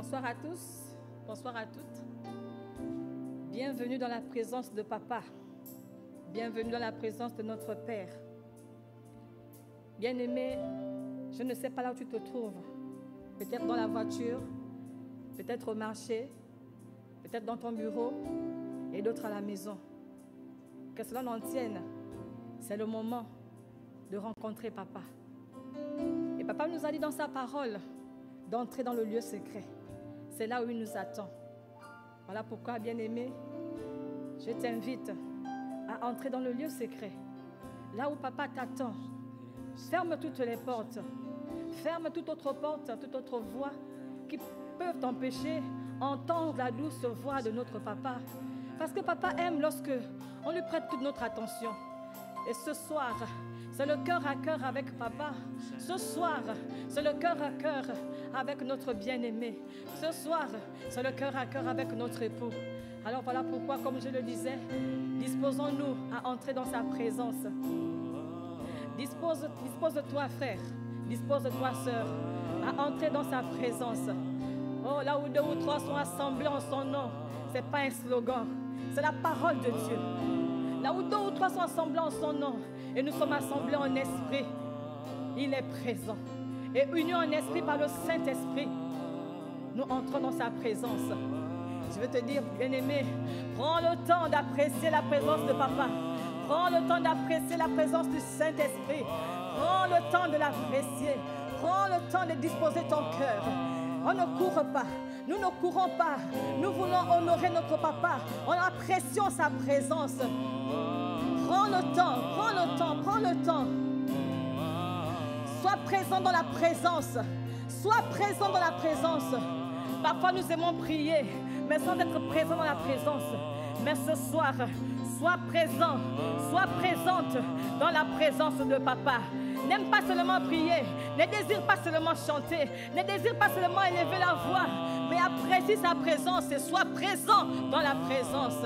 Bonsoir à tous, bonsoir à toutes. Bienvenue dans la présence de Papa. Bienvenue dans la présence de notre Père. Bien-aimé, je ne sais pas là où tu te trouves. Peut-être dans la voiture, peut-être au marché, peut-être dans ton bureau et d'autres à la maison. Que cela n'en tienne, c'est le moment de rencontrer Papa. Et Papa nous a dit dans sa parole d'entrer dans le lieu secret. C'est là où il nous attend. Voilà pourquoi, bien-aimé, je t'invite à entrer dans le lieu secret. Là où Papa t'attend. Ferme toutes les portes. Ferme toute autre porte, toute autre voie qui peuvent t'empêcher d'entendre la douce voix de notre Papa. Parce que Papa aime lorsque on lui prête toute notre attention. Et ce soir, c'est le cœur à cœur avec Papa. Ce soir, c'est le cœur à cœur avec notre bien-aimé. Ce soir, c'est le cœur à cœur avec notre époux. Alors voilà pourquoi, comme je le disais, disposons-nous à entrer dans sa présence. Dispose-toi, frère. Dispose-toi, sœur, à entrer dans sa présence. Oh, là où 2 ou 3 sont assemblés en son nom, ce n'est pas un slogan, c'est la parole de Dieu. Là où 2 ou 3 sont assemblés en son nom, et nous sommes assemblés en esprit, il est présent. Et unis en esprit par le Saint-Esprit, nous entrons dans sa présence. Je veux te dire, bien-aimé, prends le temps d'apprécier la présence de Papa. Prends le temps d'apprécier la présence du Saint-Esprit. Prends le temps de l'apprécier. Prends le temps de disposer ton cœur. On ne court pas. Nous ne courons pas. Nous voulons honorer notre Papa en appréciant sa présence. Prends le temps, prends le temps, prends le temps. Sois présent dans la présence. Sois présent dans la présence. Parfois nous aimons prier, mais sans être présent dans la présence. Mais ce soir, sois présent, sois présente dans la présence de Papa. N'aime pas seulement prier, ne désire pas seulement chanter, ne désire pas seulement élever la voix, mais apprécie sa présence et sois présent dans la présence.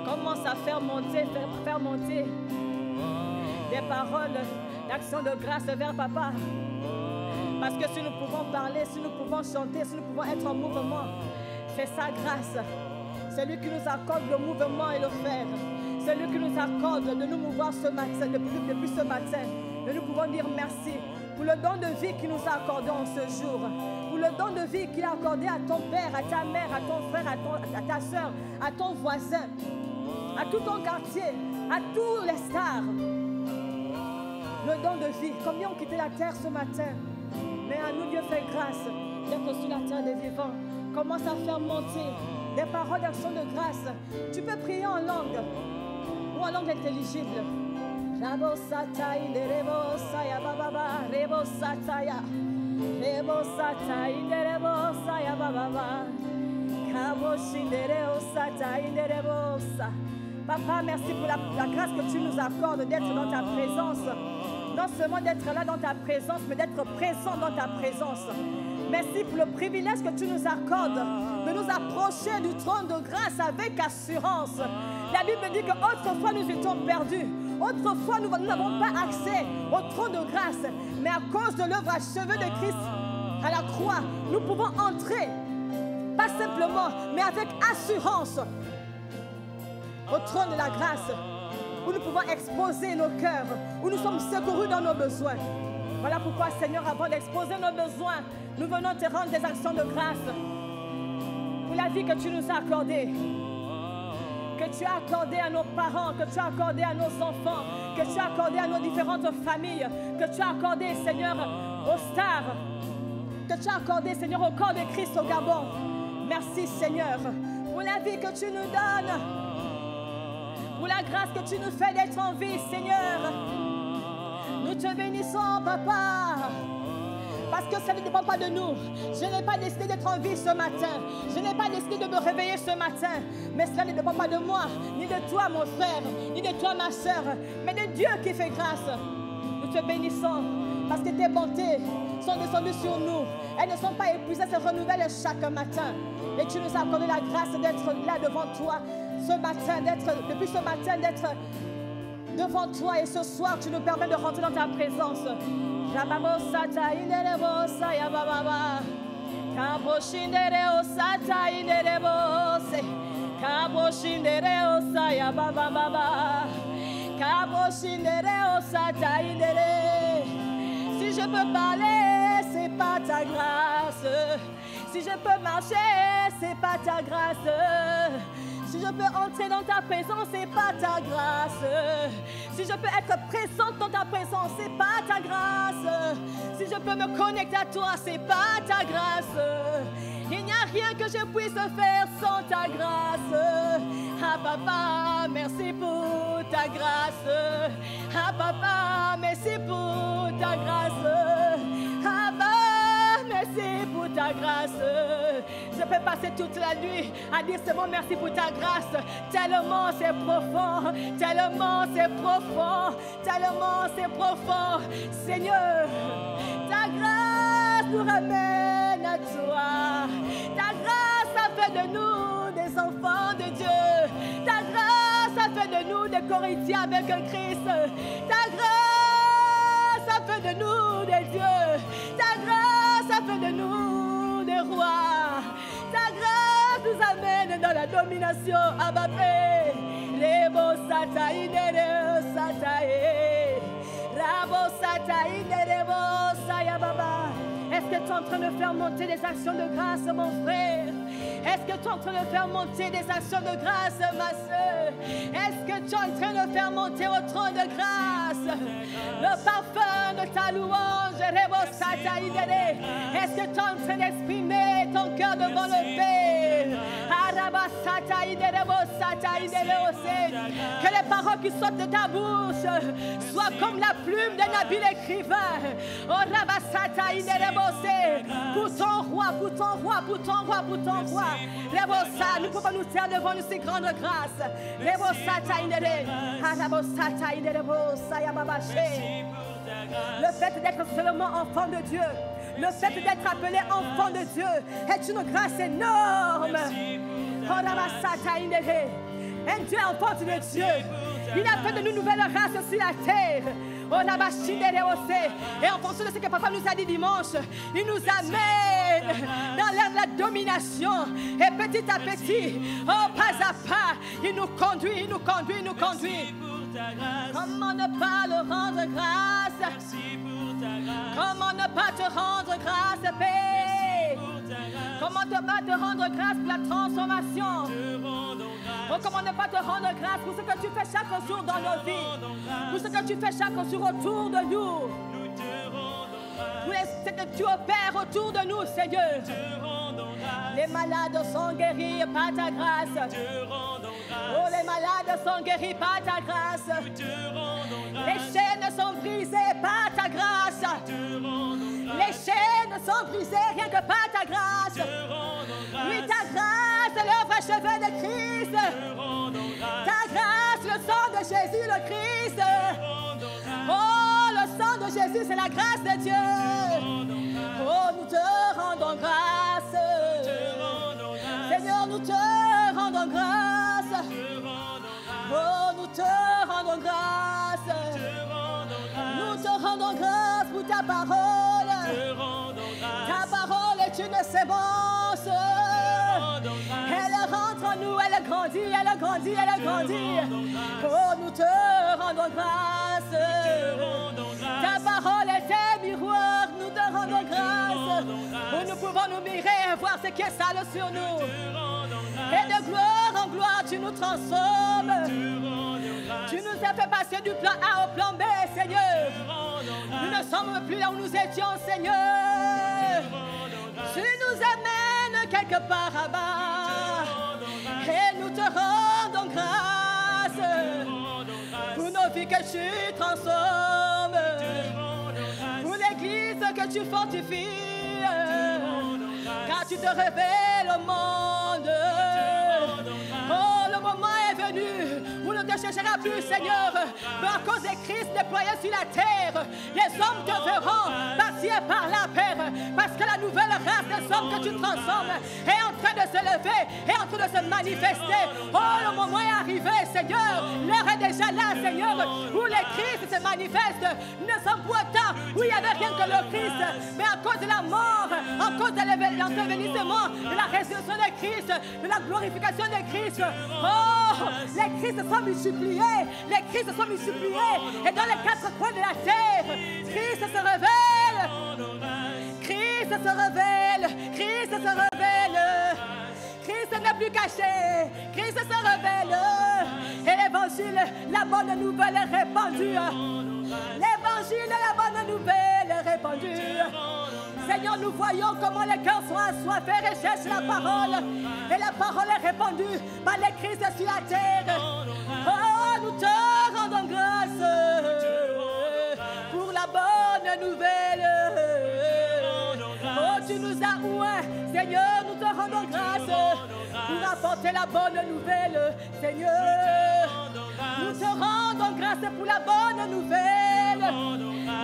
Commence à faire monter des paroles d'action de grâce vers Papa. Parce que si nous pouvons parler, si nous pouvons chanter, si nous pouvons être en mouvement, c'est sa grâce. C'est lui qui nous accorde le mouvement et le faire. C'est lui qui nous accorde de nous mouvoir ce matin, depuis ce matin. Et nous pouvons dire merci pour le don de vie qu'il nous a accordé en ce jour. Pour le don de vie qu'il a accordé à ton père, à ta mère, à ton frère, à ta soeur, à ton voisin, à tout ton quartier, à tous les stars. Le don de vie. Combien ont quitté la terre ce matin? Mais à nous, Dieu fait grâce d'être sur la terre des vivants. Commence à faire monter des paroles d'action de grâce. Tu peux prier en langue ou en langue intelligible. Papa, merci pour la grâce que tu nous accordes d'être dans ta présence. Non seulement d'être là dans ta présence, mais d'être présent dans ta présence. Merci pour le privilège que tu nous accordes de nous approcher du trône de grâce avec assurance. La Bible dit qu'autrefois nous étions perdus. Autrefois nous n'avons pas accès au trône de grâce. Mais à cause de l'œuvre achevée de Christ à la croix, nous pouvons entrer, pas simplement, mais avec assurance, au trône de la grâce, où nous pouvons exposer nos cœurs, où nous sommes secourus dans nos besoins. Voilà pourquoi, Seigneur, avant d'exposer nos besoins, nous venons te rendre des actions de grâce pour la vie que tu nous as accordée, que tu as accordée à nos parents, que tu as accordée à nos enfants, que tu as accordée à nos différentes familles, que tu as accordée, Seigneur, aux stars, que tu as accordée, Seigneur, au corps de Christ au Gabon. Merci, Seigneur, pour la vie que tu nous donnes, pour la grâce que tu nous fais d'être en vie, Seigneur. Nous te bénissons, Papa, parce que ça ne dépend pas de nous. Je n'ai pas décidé d'être en vie ce matin. Je n'ai pas décidé de me réveiller ce matin. Mais cela ne dépend pas de moi, ni de toi, mon frère, ni de toi, ma soeur, mais de Dieu qui fait grâce. Nous te bénissons, parce que tes bontés sont descendues sur nous. Elles ne sont pas épuisées, elles se renouvellent chaque matin. Et tu nous as accordé la grâce d'être là devant toi ce matin, depuis ce matin, d'être devant toi. Et ce soir, tu nous permets de rentrer dans ta présence. Rababosata inerebosa ya baba. Kaboshindere osata inerebose. Kaboshindere osa ya baba baba. Kaboshindere osata inere. Si je peux parler, c'est pas ta grâce. Si je peux marcher, c'est pas ta grâce. Si je peux entrer dans ta présence, c'est pas ta grâce. Si je peux être présente dans ta présence, c'est pas ta grâce. Si je peux me connecter à toi, c'est pas ta grâce. Il n'y a rien que je puisse faire sans ta grâce. Ah papa, merci pour ta grâce. Ah papa, merci pour ta grâce. Ah papa, merci pour ta grâce. Je peux passer toute la nuit à dire ce mot merci pour ta grâce. Tellement c'est profond, tellement c'est profond, tellement c'est profond. Seigneur, ta grâce nous ramène à toi. Ta grâce a fait de nous des enfants de Dieu. Ta grâce a fait de nous des Corinthiens avec un Christ. Ta grâce a fait de nous des dieux. Ta grâce a fait de nous des rois. Ta grâce nous amène dans la domination. Abba Père. Rebo sata inere satae. Rabo sata inere bo saya baba. Est-ce que tu es en train de faire monter des actions de grâce, mon frère? Est-ce que tu es en train de faire monter des actions de grâce, ma soeur? Est-ce que tu es en train de faire monter au trône de grâce le parfum de ta louange? Est-ce que tu es en train d'exprimer ton cœur devant le Père? Que les paroles qui sortent de ta bouche soient comme la plume d'un habile écrivain. Pour ton roi, pour ton roi, pour ton roi, pour ton roi. Nous pouvons nous faire devant nous ces grandes grâces. Le fait d'être seulement enfant de Dieu, le fait d'être appelé enfant de Dieu est une grâce énorme. Un Dieu enfant de Dieu. Il a fait de nous une nouvelle race sur la terre. Et en fonction de ce que papa nous a dit dimanche, il nous amène dans l'ère de la domination. Et petit à petit, pas à pas, il nous conduit, il nous conduit, il nous conduit. Comment ne pas le rendre grâce? Comment ne pas te rendre grâce, Père? Comment ne pas te rendre grâce pour la transformation? Comment ne pas te rendre grâce pour ce que tu fais chaque jour dans nos vies, pour ce que tu fais chaque jour autour de nous, pour ce que tu opères autour de nous, Seigneur. Les malades sont guéris par ta grâce. Oh, les malades sont guéris par ta grâce. Les chaînes sont brisées par ta grâce. Les chaînes sont brisées rien que par ta grâce. Oui, ta grâce est l'œuvre achevée de Christ. Ta grâce, le sang de Jésus, le Christ. Oh, le sang de Jésus, c'est la grâce de Dieu. Oh, nous te rendons grâce. Seigneur, nous te rendons grâce. Oh, nous te rendons grâce. Nous te rendons grâce pour ta parole. Ta parole est une sémence. Elle rentre en nous, elle grandit, elle grandit, elle grandit. Oh, nous te rendons grâce. Ta parole est un miroir, nous te rendons grâce. Où nous pouvons nous mirer et voir ce qui est sale sur nous. Et de gloire en gloire, tu nous transformes. Tu nous as fait passer du plan A au plan B, Seigneur. Nous ne sommes plus là où nous étions, Seigneur. Tu nous amènes quelque part là-bas. Et nous te rendons grâce pour nos vies que tu transformes, pour l'église que tu fortifies, car tu te révèles au monde. Oh, le moment est venu où ne te cherchera plus, Seigneur, mais à cause de Christ déployé sur la terre, les hommes te verront par-ci et par-là, Père, parce que la nouvelle nouvelle race des hommes que tu transformes est en train de se lever, est en train de se manifester. Oh, le moment est arrivé, Seigneur. L'heure est déjà là, Seigneur, où les Christ se manifestent. Nous ne sommes pas au temps où il n'y avait rien que le Christ, mais à cause de la mort, à cause de l'ensevelissement, de la résurrection de Christ, de la glorification de Christ. Oh, les Christ sont multipliés, les Christ sont multipliés, et dans les quatre coins de la terre, Christ se révèle. Christ se révèle, Christ se révèle. Christ n'est plus caché, Christ se révèle. Et l'évangile, la bonne nouvelle est répandue. L'évangile, la bonne nouvelle est répandue. Seigneur, nous voyons comment les cœurs sont assoiffés et cherchent la parole. Et la parole est répandue par les Christ sur la terre. Oh, nous te rendons grâce pour la bonne nouvelle. Oh, tu nous as oués, Seigneur, nous te rendons grâce pour apporter la bonne nouvelle, Seigneur. Nous te rendons grâce pour la bonne nouvelle.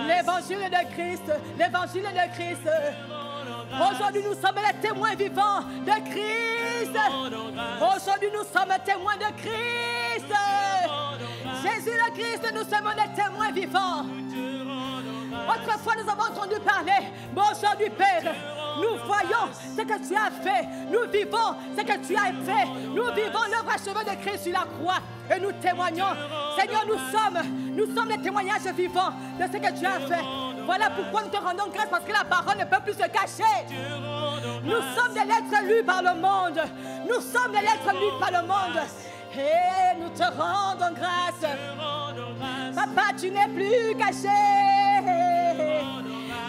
L'évangile de Christ, l'évangile de Christ. Aujourd'hui, nous sommes les témoins vivants de Christ. Aujourd'hui, nous sommes témoins de Christ. Jésus le Christ, nous sommes des témoins vivants. Autrefois, nous avons entendu parler, mais aujourd'hui, Père, nous voyons ce que tu as fait. Nous vivons ce que tu as fait. Nous vivons l'œuvre achevée de Christ sur la croix. Et nous témoignons. Seigneur, nous sommes les témoignages vivants de ce que tu as fait. Voilà pourquoi nous te rendons grâce, parce que la parole ne peut plus se cacher. Nous sommes des lettres lues par le monde. Nous sommes des lettres lues par le monde. Et nous te rendons grâce. Papa, tu n'es plus caché.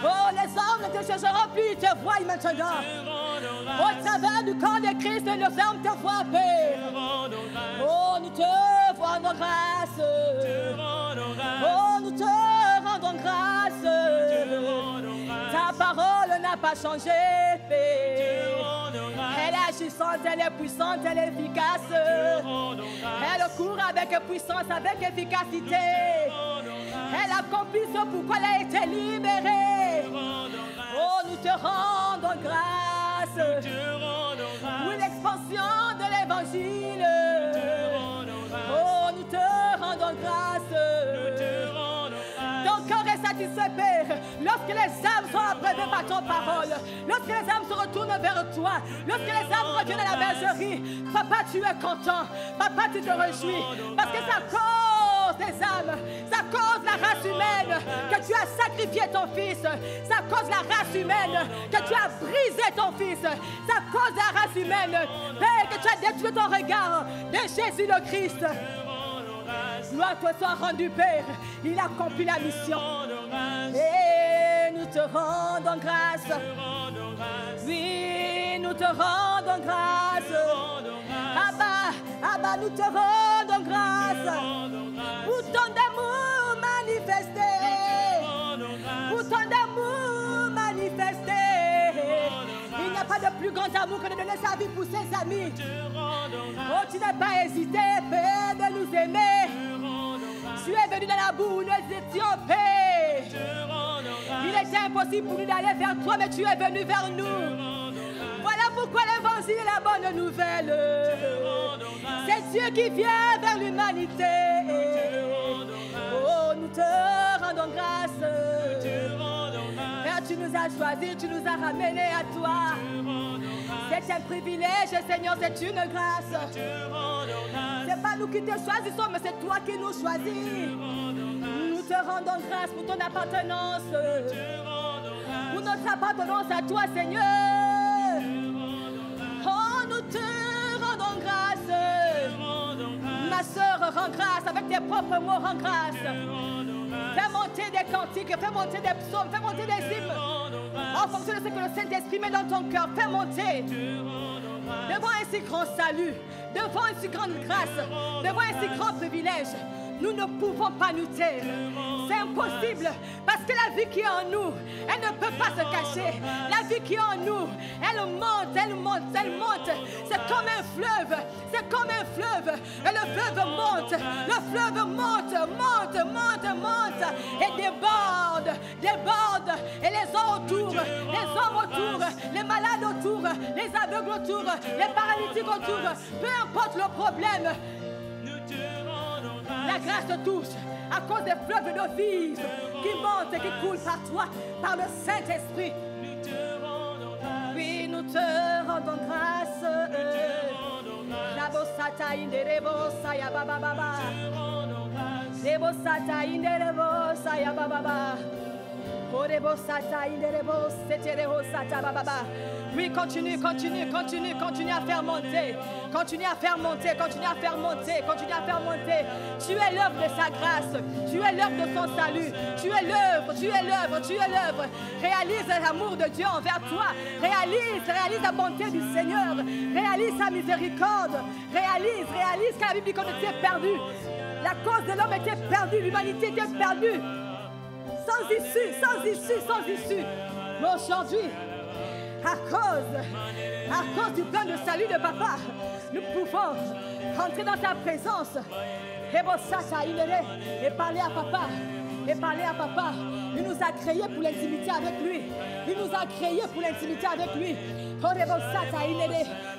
Oh, les hommes ne te chercheront plus, ils te voient maintenant. Au travers du corps de Christ, les hommes te voient, Père. Oh, nous te rendons grâce. Oh, nous te rendons grâce. Ta parole n'a pas changé, Père. Elle est agissante, elle est puissante, elle est efficace. Elle court avec puissance, avec efficacité. Elle accomplit ce pourquoi elle a été libérée. Oh, nous te rendons grâce pour l'expansion de l'évangile. Oh, nous te rendons grâce. Ton cœur est satisfait, Père, lorsque les âmes sont apprêtées par ton parole, lorsque les âmes se retournent vers toi, lorsque les âmes reviennent à la bergerie. Papa, tu es content. Papa, tu te réjouis, parce que ça cause des âmes, ça cause la race humaine, que tu as sacrifié ton fils, ça cause la race humaine, que tu as brisé ton fils, ça cause la race humaine, Père, que tu as détruit ton regard de Jésus le Christ. Gloire te soit rendue, Père. Il accomplit la mission. Et nous te rendons grâce. Oui, nous te rendons grâce. Abba, nous te rendons grâce. Pour ton amour manifesté. Pour ton amour manifesté. Il n'y a pas de plus grand amour que de donner sa vie pour ses amis. Oh, tu n'as pas hésité, Père, de nous aimer. Tu es venu dans la boue où nous étions, Père. Il était impossible pour nous d'aller vers toi, mais tu es venu vers nous. Voilà pourquoi l'évangile est la bonne nouvelle. C'est Dieu qui vient vers l'humanité. Oh, nous te rendons grâce. Père, tu nous as choisis, tu nous as ramenés à toi. C'est un privilège, Seigneur, c'est une grâce. C'est pas nous qui te choisissons, mais c'est toi qui nous choisis. Nous te rendons grâce pour ton appartenance. Pour notre appartenance à toi, Seigneur. Oh, nous te rendons grâce. Ma sœur, rends grâce avec tes propres mots, rends grâce. Fais monter des cantiques, fais monter des psaumes, fais monter des hymnes. En fonction de ce que le Saint-Esprit met dans ton cœur, fais monter. Devant un si grand salut, devant une si grande grâce, devant un si grand privilège, nous ne pouvons pas nous taire. C'est impossible, parce que la vie qui est en nous, elle ne peut pas se cacher. La vie qui est en nous, elle monte, elle monte, elle monte. C'est comme un fleuve, c'est comme un fleuve. Et le fleuve monte, monte, et déborde. Et les hommes autour autour, les malades autour, les aveugles autour, les paralytiques autour, peu importe le problème. La grâce te touche à cause des fleuves d'eau vive qui montent et qui coulent par toi, par le Saint-Esprit. Oui, nous te rendons grâce. La bossata inderebo saya baba baba. Le bossata inderebo saya baba baba. Orebo sata inderebo seterebo sata baba baba. Oui, continue à faire monter. Continue à faire monter. Tu es l'œuvre de sa grâce. Tu es l'œuvre de son salut. Tu es l'œuvre. Réalise l'amour de Dieu envers toi. Réalise la bonté du Seigneur. Réalise sa miséricorde. Réalise que la Bible dit qu'on était perdu. La cause de l'homme était perdue. L'humanité était perdue. Sans issue. Mais aujourd'hui, à cause du plan de salut de Papa, nous pouvons rentrer dans ta présence et parler à Papa. Il nous a créés pour l'intimité avec lui.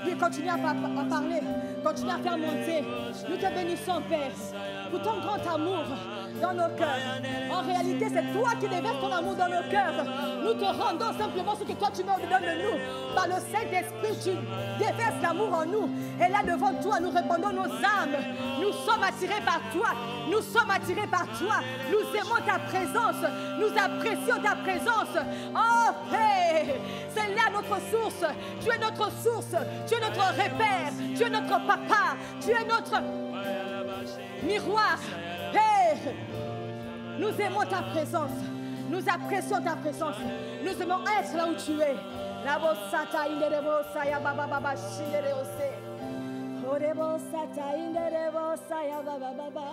Oui, continue à parler, continue à faire monter. Nous te bénissons, Père, pour ton grand amour dans nos cœurs. En réalité, c'est toi qui déverses ton amour dans nos cœurs. Nous te rendons simplement ce que toi tu m'ordonnes de nous. Par le Saint-Esprit, tu déverses l'amour en nous. Et là, devant toi, nous répandons nos âmes. Nous sommes attirés par toi. Nous aimons ta présence. Nous apprécions ta présence. Oh, Père, c'est là notre source. Tu es notre source. Tu es notre repère. Tu es notre papa. Tu es notre miroir. Père, nous aimons ta présence. Nous apprécions ta présence. Nous aimons être là où tu es. La bossata inderebosa ya baba baba shindereose. Orebosata inderebosa ya baba baba.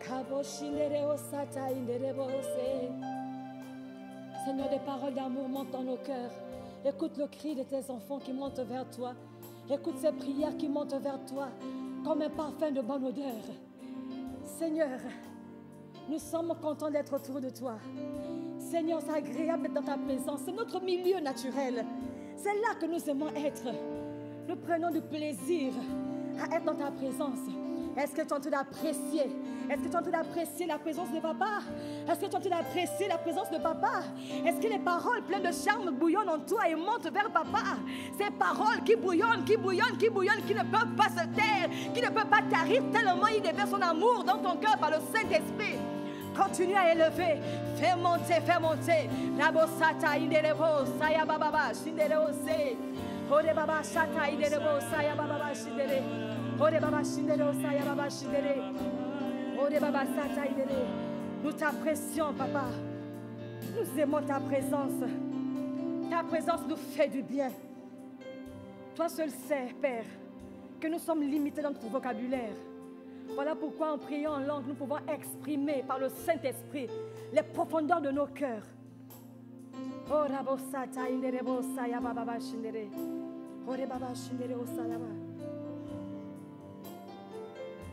Kabo shindereosata inderebose. Seigneur, des paroles d'amour montent dans nos cœurs. Écoute le cri de tes enfants qui montent vers toi. Écoute ces prières qui montent vers toi comme un parfum de bonne odeur. Seigneur, nous sommes contents d'être autour de toi. Seigneur, c'est agréable d'être dans ta présence. C'est notre milieu naturel. C'est là que nous aimons être. Nous prenons du plaisir à être dans ta présence. Est-ce que tu es en train d'apprécier? Est-ce que tu es en train d'apprécier la présence de Papa? Est-ce que tu es en train d'apprécier la présence de Papa? Est-ce que les paroles pleines de charme bouillonnent en toi et montent vers Papa? Ces paroles qui bouillonnent, qui ne peuvent pas se taire, qui ne peuvent pas tarir tellement il déverse son amour dans ton cœur par le Saint-Esprit. Continue à élever, fais monter. La bossata inderebo, saya baba, shinderose. Ore baba shata inderebo, saya baba, shindere. Ore baba shindere, saya baba, shindere. Ore baba sata indere. Nous t'apprécions, Papa. Nous aimons ta présence. Ta présence nous fait du bien. Toi seul sais, Père, que nous sommes limités dans notre vocabulaire. Voilà pourquoi en priant en langue, nous pouvons exprimer par le Saint-Esprit les profondeurs de nos cœurs. Oh, rabosata inderebo saya baba shindere. Ore baba shindere osaya baba.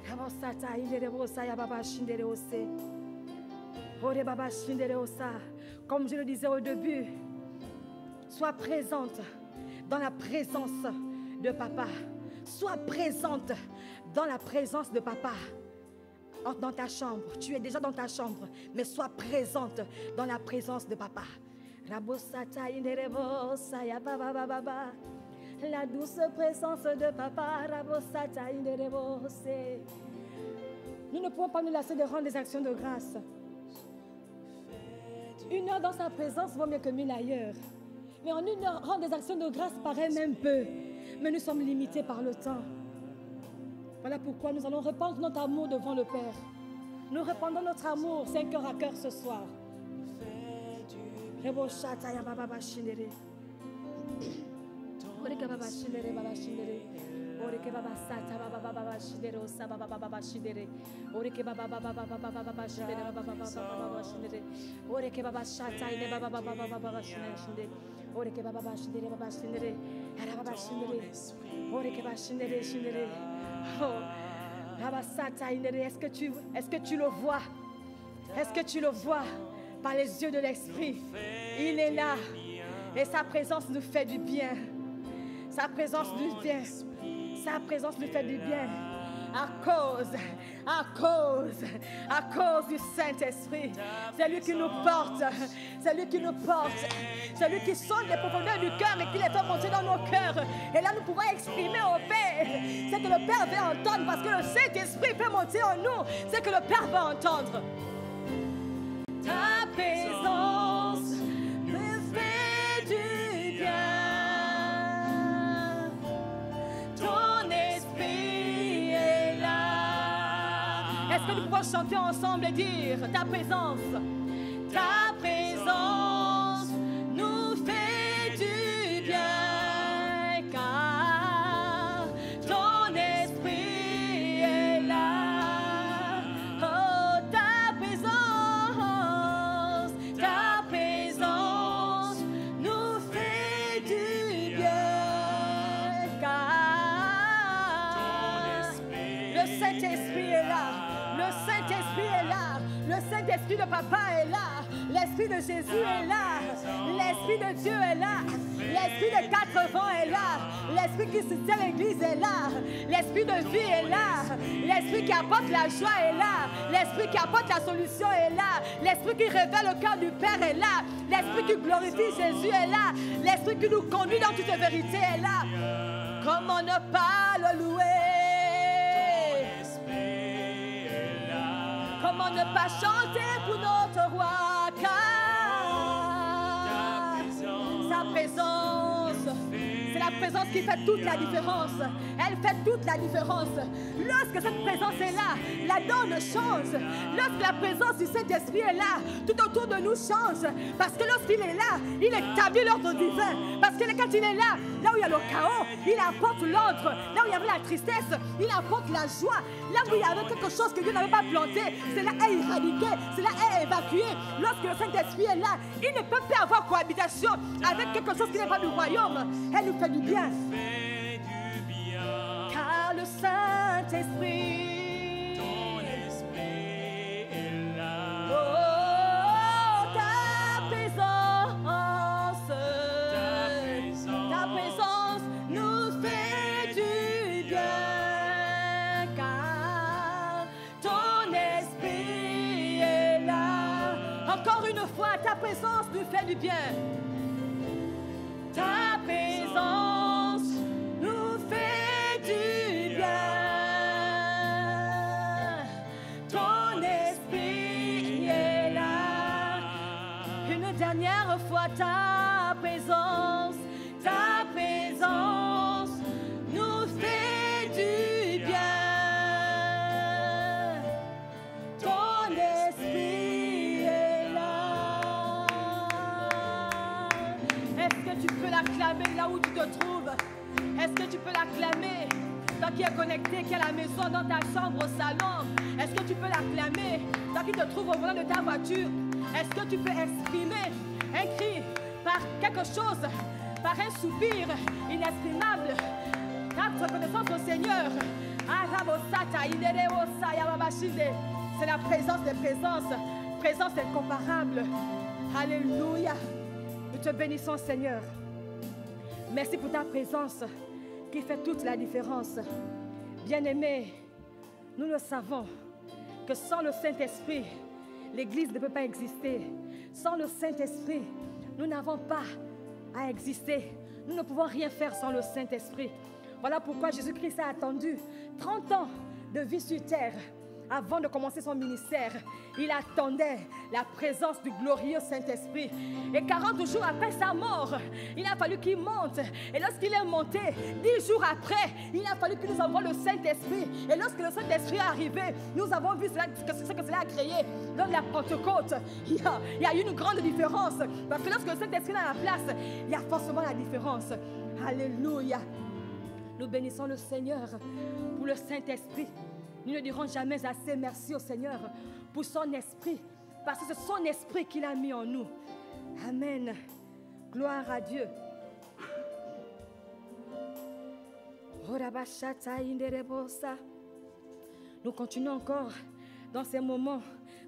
Rabosata inderebo saya baba shindere ose. Ore baba shindere osa. Comme je le disais au début, sois présente dans la présence de Papa. Sois présente dans la présence de Papa. Entre dans ta chambre. Tu es déjà dans ta chambre, mais sois présente dans la présence de Papa. Rabosata inderebo saya baba baba. La douce présence de Papa. Rabosata inderebo se. Nous ne pouvons pas nous lasser de rendre des actions de grâce. 1 heure dans sa présence vaut mieux que 1000 ailleurs. Mais en 1 heure, rendre des actions de grâce paraît même peu. Mais nous sommes limités par le temps. Voilà pourquoi nous allons répandre notre amour devant le Père. Nous répandons notre amour 5 heures à cœur ce soir. Est-ce que tu le vois? Est-ce que tu le vois par les yeux de l'Esprit? Il est là. Et sa présence nous fait du bien. Sa présence nous fait. Sa présence nous fait du bien. À cause du Saint-Esprit. C'est lui qui nous porte. C'est lui qui nous porte. C'est lui qui sonde les profondeurs du cœur et qui les fait monter dans nos cœurs. Et là, nous pouvons exprimer au Père ce que le Père veut entendre, parce que le Saint-Esprit fait monter en nous ce que le Père veut entendre. Ta présence me fait du bien. Ton esprit est là. Est-ce que nous pouvons chanter ensemble et dire ta présence nous fait du bien, car ton esprit est là. Oh, ta présence nous fait du bien, car le Saint-Esprit est là. Le Saint-Esprit est là. Le Saint-Esprit de Papa est là. L'Esprit de Jésus est là. L'Esprit de Dieu est là. L'Esprit de 4 vents est là. L'Esprit qui soutient l'Église est là. L'Esprit de vie est là. L'Esprit qui apporte la joie est là. L'Esprit qui apporte la solution est là. L'Esprit qui révèle le cœur du Père est là. L'Esprit qui glorifie Jésus est là. L'Esprit qui nous conduit dans toute vérité est là. Comment ne pas le louer? Comment ne pas chanter pour notre roi, car sa présence, c'est la présence qui fait toute la différence. Elle fait toute la différence. Lorsque cette présence est là, la donne change. Lorsque la présence du Saint-Esprit est là, tout autour de nous change. Parce que lorsqu'il est là, il établit l'ordre divin. Parce que quand il est là, là où il y a le chaos, il apporte l'ordre. Là où il y avait la tristesse, il apporte la joie. Là où il y avait quelque chose que Dieu n'avait pas planté, cela est éradiqué, cela est évacué. Lorsque le Saint-Esprit est là, il ne peut plus avoir cohabitation avec quelque chose qui n'est pas du royaume. Elle nous fait du bien. Car le Saint-Esprit, ton esprit est là. Oh, ta présence nous fait du bien, car ton esprit est là. Encore une fois, ta présence nous fait du bien. Ta présence nous fait du bien. Ton esprit est là. Une dernière fois, ta présence nous fait du bien. Ton esprit est là. Est-ce que tu peux l'acclamer là où tu te trouves? Est-ce que tu peux l'acclamer? Toi qui es connecté, qui est à la maison, dans ta chambre, au salon, est-ce que tu peux l'acclamer? Toi qui te trouves au volant de ta voiture, est-ce que tu peux exprimer un cri par quelque chose, par un soupir inexprimable, ta reconnaissance au Seigneur? C'est la présence des présences, présence incomparable. Alléluia. Nous te bénissons, Seigneur. Merci pour ta présence qui fait toute la différence. Bien-aimés, nous le savons que sans le Saint-Esprit, l'Église ne peut pas exister. Sans le Saint-Esprit, nous n'avons pas à exister. Nous ne pouvons rien faire sans le Saint-Esprit. Voilà pourquoi Jésus-Christ a attendu 30 ans de vie sur terre. Avant de commencer son ministère, il attendait la présence du glorieux Saint-Esprit. Et 40 jours après sa mort, il a fallu qu'il monte. Et lorsqu'il est monté, 10 jours après, il a fallu que nous envoie le Saint-Esprit. Et lorsque le Saint-Esprit est arrivé, nous avons vu ce que cela a créé. Lors de la Pentecôte, il y a eu une grande différence. Parce que lorsque le Saint-Esprit est à la place, il y a forcément la différence. Alléluia. Nous bénissons le Seigneur pour le Saint-Esprit. Nous ne dirons jamais assez merci au Seigneur pour son esprit, parce que c'est son esprit qu'il a mis en nous. Amen. Gloire à Dieu. Nous continuons encore dans ces moments,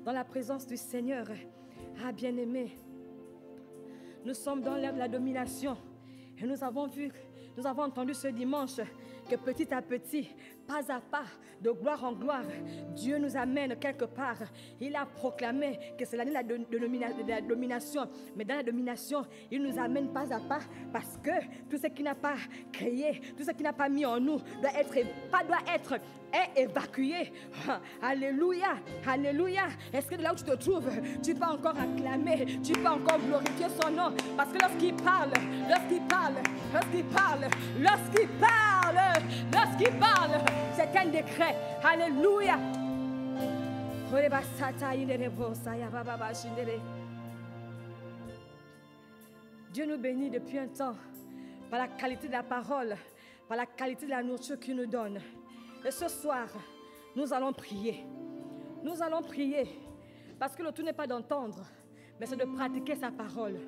dans la présence du Seigneur. Ah, bien-aimé, Nous sommes dans l'ère de la domination. Et nous avons entendu ce dimanche que petit à petit, pas à pas, de gloire en gloire, Dieu nous amène quelque part. Il a proclamé que c'est l'année de la domination. Mais dans la domination, il nous amène pas à pas parce que tout ce qu'il n'a pas créé, tout ce qu'il n'a pas mis en nous doit être évacué. Alléluia, alléluia. Est-ce que de là où tu te trouves, tu peux encore acclamer, tu peux encore glorifier son nom? Parce que lorsqu'il parle, c'est un décret. Alléluia. Dieu nous bénit depuis un temps par la qualité de la parole, par la qualité de la nourriture qu'il nous donne. Et ce soir, nous allons prier. Nous allons prier parce que le tout n'est pas d'entendre, mais c'est de pratiquer sa parole.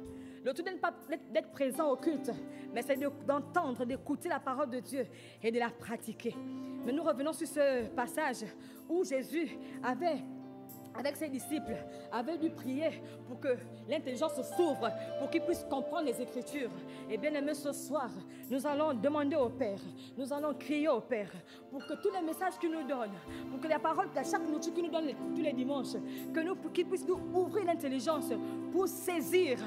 Le tout n'est pas d'être présent au culte, mais c'est d'entendre, d'écouter la parole de Dieu et de la pratiquer. Mais nous revenons sur ce passage où Jésus avec ses disciples, avait dû prier pour que l'intelligence s'ouvre, pour qu'ils puissent comprendre les Écritures. Et bien aimé, ce soir, nous allons demander au Père, nous allons crier au Père, pour que tous les messages qu'il nous donne, pour que la parole de chaque nourriture qu'il nous donne tous les dimanches, qu'il puisse nous ouvrir l'intelligence pour saisir,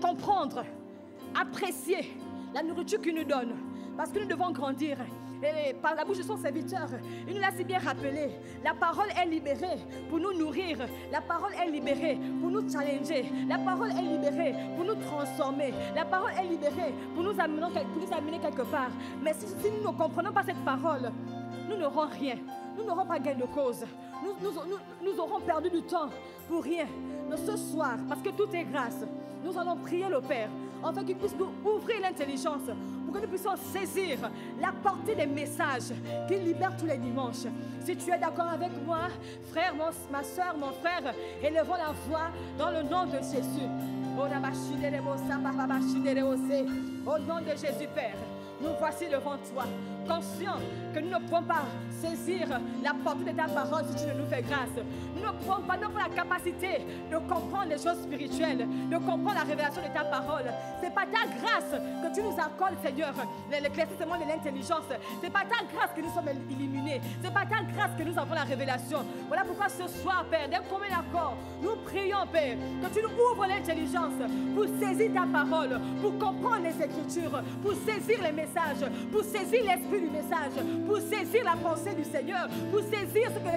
comprendre, apprécier la nourriture qu'il nous donne. Parce que nous devons grandir. Et par la bouche de son serviteur, il nous l'a si bien rappelé. La parole est libérée pour nous nourrir. La parole est libérée pour nous challenger. La parole est libérée pour nous transformer. La parole est libérée pour nous amener quelque part. Mais si nous ne comprenons pas cette parole, nous n'aurons rien. Nous n'aurons pas gain de cause. Nous aurons perdu du temps pour rien. Mais ce soir, parce que tout est grâce, nous allons prier le Père afin qu'il puisse nous ouvrir l'intelligence pour que nous puissions saisir la portée des messages qu'il libère tous les dimanches. Si tu es d'accord avec moi, frère, ma soeur, mon frère, élevons la voix dans le nom de Jésus. Au nom de Jésus, Père, nous voici devant toi, conscients que nous ne pouvons pas saisir la portée de ta parole si tu ne nous fais grâce. Nous ne pouvons pas la capacité de comprendre les choses spirituelles, de comprendre la révélation de ta parole. Ce n'est pas ta grâce que tu nous accordes, Seigneur, l'éclaircissement de l'intelligence. Ce n'est pas ta grâce que nous sommes illuminés. Ce n'est pas ta grâce que nous avons la révélation. Voilà pourquoi ce soir, Père, d'un commun accord, nous prions, Père, que tu nous ouvres l'intelligence pour saisir ta parole, pour comprendre les Écritures, pour saisir les messages, pour saisir l'esprit du message, pour saisir la pensée du Seigneur, pour saisir ce que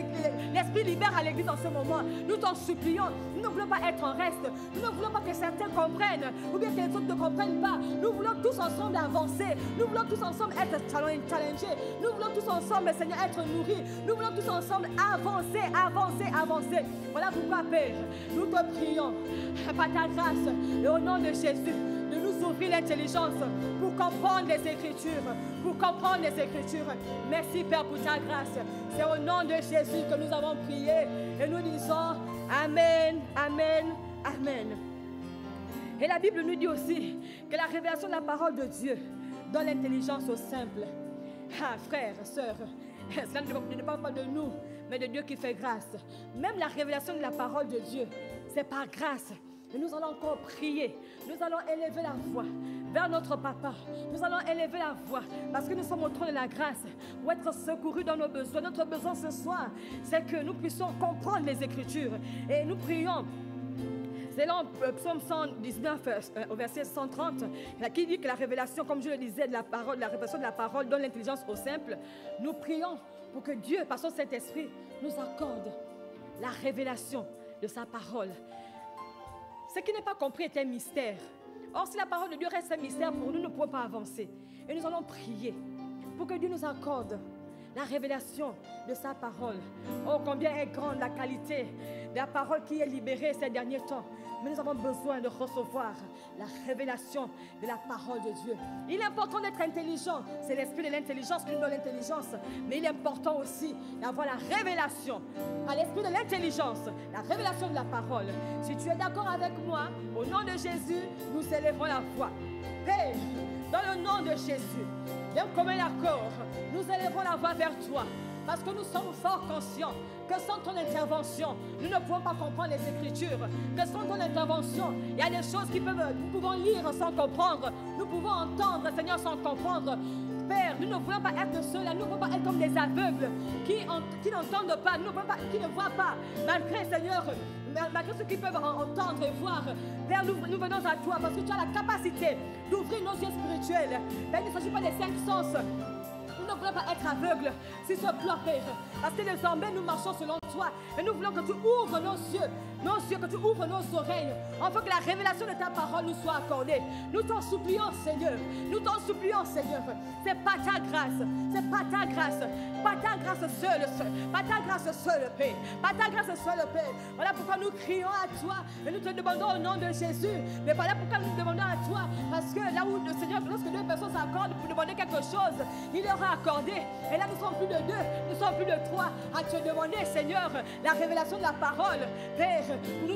l'Esprit libère à l'Église en ce moment. Nous t'en supplions. Nous ne voulons pas être en reste. Nous ne voulons pas que certains comprennent ou bien que les autres ne comprennent pas. Nous voulons tous ensemble avancer. Nous voulons tous ensemble être challengés. Nous voulons tous ensemble, Seigneur, être nourris. Nous voulons tous ensemble avancer. Voilà pourquoi, Père, nous te prions par ta grâce et au nom de Jésus, de nous ouvrir l'intelligence pour comprendre les Écritures, Merci, Père, pour ta grâce. C'est au nom de Jésus que nous avons prié et nous disons Amen, Amen, Amen. Et la Bible nous dit aussi que la révélation de la parole de Dieu donne l'intelligence aux simples. Ah, frères, sœurs, cela ne parle pas de nous, mais de Dieu qui fait grâce. Même la révélation de la parole de Dieu, c'est par grâce. Et nous allons encore prier. Nous allons élever la voix vers notre Papa. Nous allons élever la voix parce que nous sommes au trône de la grâce pour être secourus dans nos besoins. Notre besoin ce soir, c'est que nous puissions comprendre les Écritures. Et nous prions. C'est là, Psaume 119, au verset 130, qui dit que la révélation, comme je le disais, de la révélation de la parole donne l'intelligence aux simples. Nous prions pour que Dieu, par son Saint-Esprit, nous accorde la révélation de sa parole. Ce qui n'est pas compris est un mystère. Or, si la parole de Dieu reste un mystère pour nous, nous ne pouvons pas avancer. Et nous allons prier pour que Dieu nous accorde la révélation de sa parole. Oh, combien est grande la qualité de la parole qui est libérée ces derniers temps. Mais nous avons besoin de recevoir la révélation de la parole de Dieu. Il est important d'être intelligent. C'est l'esprit de l'intelligence qui nous donne l'intelligence. Mais il est important aussi d'avoir la révélation à l'esprit de l'intelligence, la révélation de la parole. Si tu es d'accord avec moi, au nom de Jésus, nous élèverons la voix. Père, dans le nom de Jésus, d'un commun accord, nous élèverons la voix vers toi. Parce que nous sommes fort conscients que sans ton intervention, nous ne pouvons pas comprendre les Écritures. Que sans ton intervention, il y a des choses nous pouvons lire sans comprendre. Nous pouvons entendre, Seigneur, sans comprendre. Père, nous ne voulons pas être ceux-là, nous ne voulons pas être comme des aveugles qui n'entendent pas, qui ne voient pas, malgré, Seigneur, malgré ceux qui peuvent entendre et voir. Père, nous venons à toi parce que tu as la capacité d'ouvrir nos yeux spirituels. Père, il ne s'agit pas des 5 sens. Nous ne voulons pas être aveugles, s'il te plaît, Père. Parce que désormais, nous marchons selon toi. Et nous voulons que tu ouvres nos yeux, que tu ouvres nos oreilles, afin que la révélation de ta parole nous soit accordée. Nous t'en supplions, Seigneur. Nous t'en supplions, Seigneur. C'est pas ta grâce. C'est pas ta grâce. Pas ta grâce seule. Pas ta grâce seule, Père. Pas ta grâce seule, Père. Voilà pourquoi nous crions à toi. Et nous te demandons au nom de Jésus. Mais voilà pourquoi nous demandons à toi. Parce que là où le Seigneur, lorsque 2 personnes s'accordent pour demander quelque chose, il leur a accordé. Et là, nous sommes plus de 2, nous sommes plus de 3 à te demander, Seigneur, la révélation de la parole, Père, pour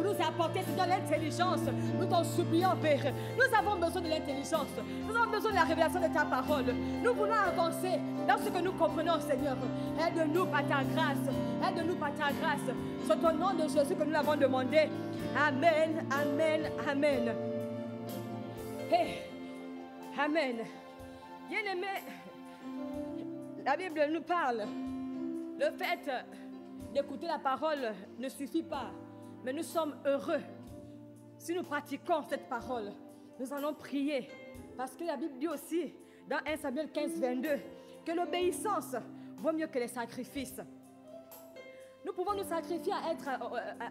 nous apporter, Seigneur, l'intelligence. Nous t'en supplions, Père. Nous avons besoin de l'intelligence. Nous avons besoin de la révélation de ta parole. Nous voulons avancer dans ce que nous comprenons, Seigneur. Aide-nous par ta grâce. Aide-nous par ta grâce. C'est au nom de Jésus que nous l'avons demandé. Amen, amen, amen. Hey, amen. Bien-aimé, la Bible nous parle. Le fait d'écouter la parole ne suffit pas, mais nous sommes heureux si nous pratiquons cette parole. Nous allons prier, parce que la Bible dit aussi, dans 1 Samuel 15, 22, que l'obéissance vaut mieux que les sacrifices. Nous pouvons nous sacrifier à être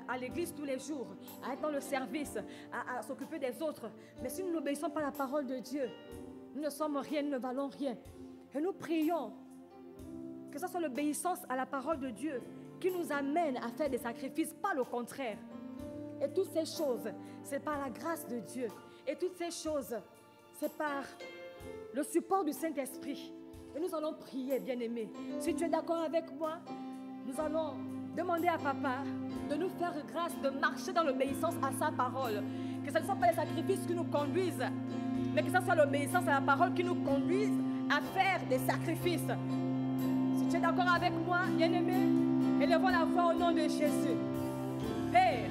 à l'église tous les jours, à être dans le service, à s'occuper des autres. Mais si nous n'obéissons pas à la parole de Dieu, nous ne sommes rien, nous ne valons rien. Et nous prions que ce soit l'obéissance à la parole de Dieu qui nous amène à faire des sacrifices, pas le contraire. Et toutes ces choses, c'est par la grâce de Dieu. Et toutes ces choses, c'est par le support du Saint-Esprit. Et nous allons prier, bien-aimés. Si tu es d'accord avec moi, nous allons demander à Papa de nous faire grâce de marcher dans l'obéissance à sa parole. Que ce ne soit pas les sacrifices qui nous conduisent, mais que ce soit l'obéissance à la parole qui nous conduise à faire des sacrifices. Si tu es d'accord avec moi, bien-aimé, élevons la voix au nom de Jésus. Père,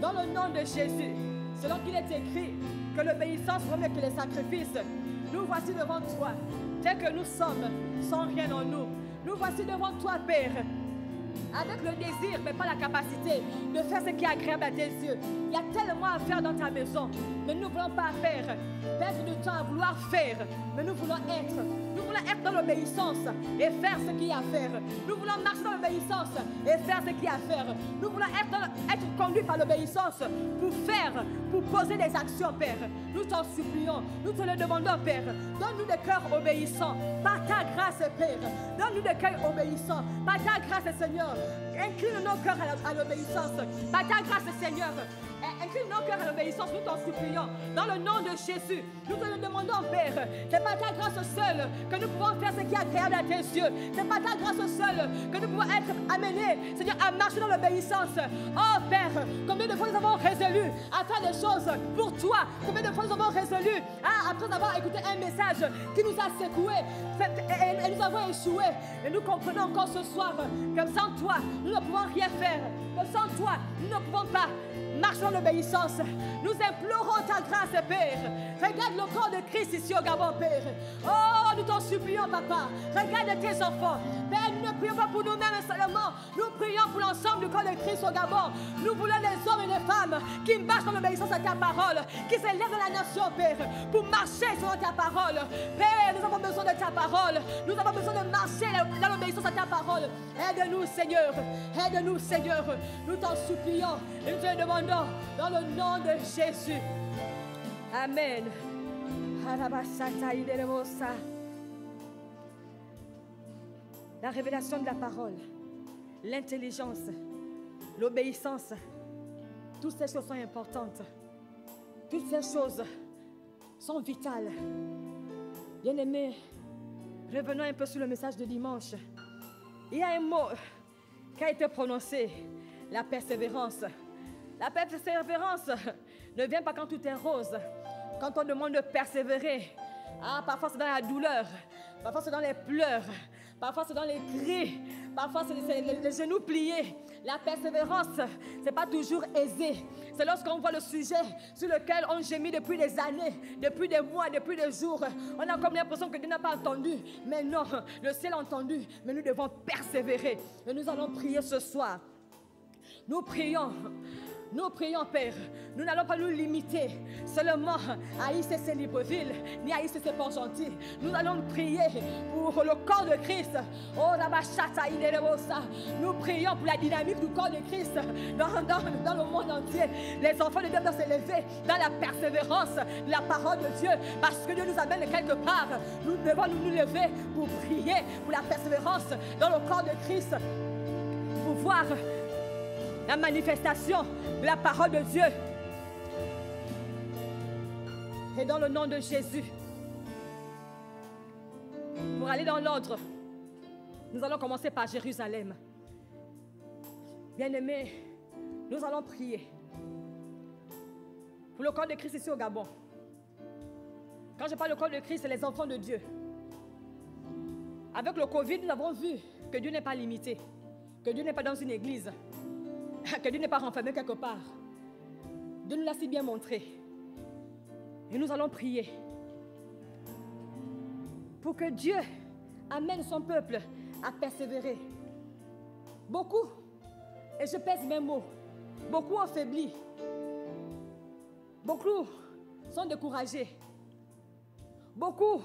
dans le nom de Jésus, selon qu'il est écrit que l'obéissance vaut mieux que les sacrifices, nous voici devant toi, tel que nous sommes, sans rien en nous. Nous voici devant toi, Père, avec le désir, mais pas la capacité de faire ce qui est agréable à tes yeux. Il y a tellement à faire dans ta maison, mais nous ne voulons pas faire. Perdre du temps à vouloir faire, mais nous voulons être. Nous voulons être dans l'obéissance et faire ce qu'il y a à faire. Nous voulons marcher dans l'obéissance et faire ce qu'il y a à faire. Nous voulons être conduits par l'obéissance pour faire, pour poser des actions, Père. Nous t'en supplions, nous te le demandons, Père. Donne-nous des cœurs obéissants par ta grâce, Père. Donne-nous des cœurs obéissants par ta grâce, Seigneur. Incline nos cœurs à l'obéissance par ta grâce, Seigneur. Incline nos cœurs à l'obéissance, nous t'en supplions. Dans le nom de Jésus, nous te le demandons, Père. C'est par ta grâce seule que nous pouvons faire ce qui est agréable à tes yeux. C'est par ta grâce seule que nous pouvons être amenés, Seigneur, à marcher dans l'obéissance. Oh Père, combien de fois nous avons résolu à faire des choses pour toi? Combien de fois nous avons résolu, après avoir écouté un message qui nous a secoués et nous avons échoué. Et nous comprenons encore ce soir que sans toi, nous ne pouvons rien faire. Que sans toi, nous ne pouvons pas marcher dans l'obéissance. Nous implorons ta grâce, Père. Regarde le corps de Christ ici au Gabon, Père. Oh, nous t'en supplions, Papa. Regarde tes enfants. Père, nous ne prions pas pour nous-mêmes seulement. Nous prions pour l'ensemble du corps de Christ au Gabon. Nous voulons les hommes et les femmes qui marchent dans l'obéissance à ta parole, qui s'élèvent dans la nation, Père, pour marcher selon ta parole. Père, nous avons besoin de ta parole. Nous avons besoin de marcher dans l'obéissance à ta parole. Aide-nous, Seigneur. Aide-nous, Seigneur. Nous t'en supplions et nous te le demandons dans le nom de Jésus. Amen. La révélation de la parole, l'intelligence, l'obéissance, toutes ces choses sont importantes. Toutes ces choses sont vitales. Bien-aimés, revenons un peu sur le message de dimanche. Il y a un mot qui a été prononcé, la persévérance. La persévérance ne vient pas quand tout est rose. Quand on demande de persévérer, parfois c'est dans la douleur, parfois c'est dans les pleurs, Parfois, c'est dans les cris. Parfois, c'est les genoux pliés. La persévérance, ce n'est pas toujours aisé. C'est lorsqu'on voit le sujet sur lequel on gémit depuis des années, depuis des mois, depuis des jours. On a comme l'impression que Dieu n'a pas entendu. Mais non, le ciel a entendu. Mais nous devons persévérer. Et nous allons prier ce soir. Nous prions, Père. Nous n'allons pas nous limiter seulement à ICC Libreville, ni à ICC Port-Gentil. Nous allons prier pour le corps de Christ. Oh, nous prions pour la dynamique du corps de Christ dans le monde entier. Les enfants de Dieu doivent s'élever dans la persévérance de la parole de Dieu. Parce que Dieu nous amène quelque part. Nous devons nous lever pour prier pour la persévérance dans le corps de Christ. Pour voir la manifestation de la parole de Dieu. Et dans le nom de Jésus, pour aller dans l'ordre, nous allons commencer par Jérusalem. Bien-aimés, nous allons prier pour le corps de Christ ici au Gabon. Quand je parle du corps de Christ, c'est les enfants de Dieu. Avec le Covid, nous avons vu que Dieu n'est pas limité, que Dieu n'est pas dans une église, que Dieu n'est pas renfermé quelque part. Dieu nous l'a si bien montré. Et nous allons prier pour que Dieu amène son peuple à persévérer. Beaucoup, et je pèse mes mots, beaucoup ont faibli. Beaucoup sont découragés. Beaucoup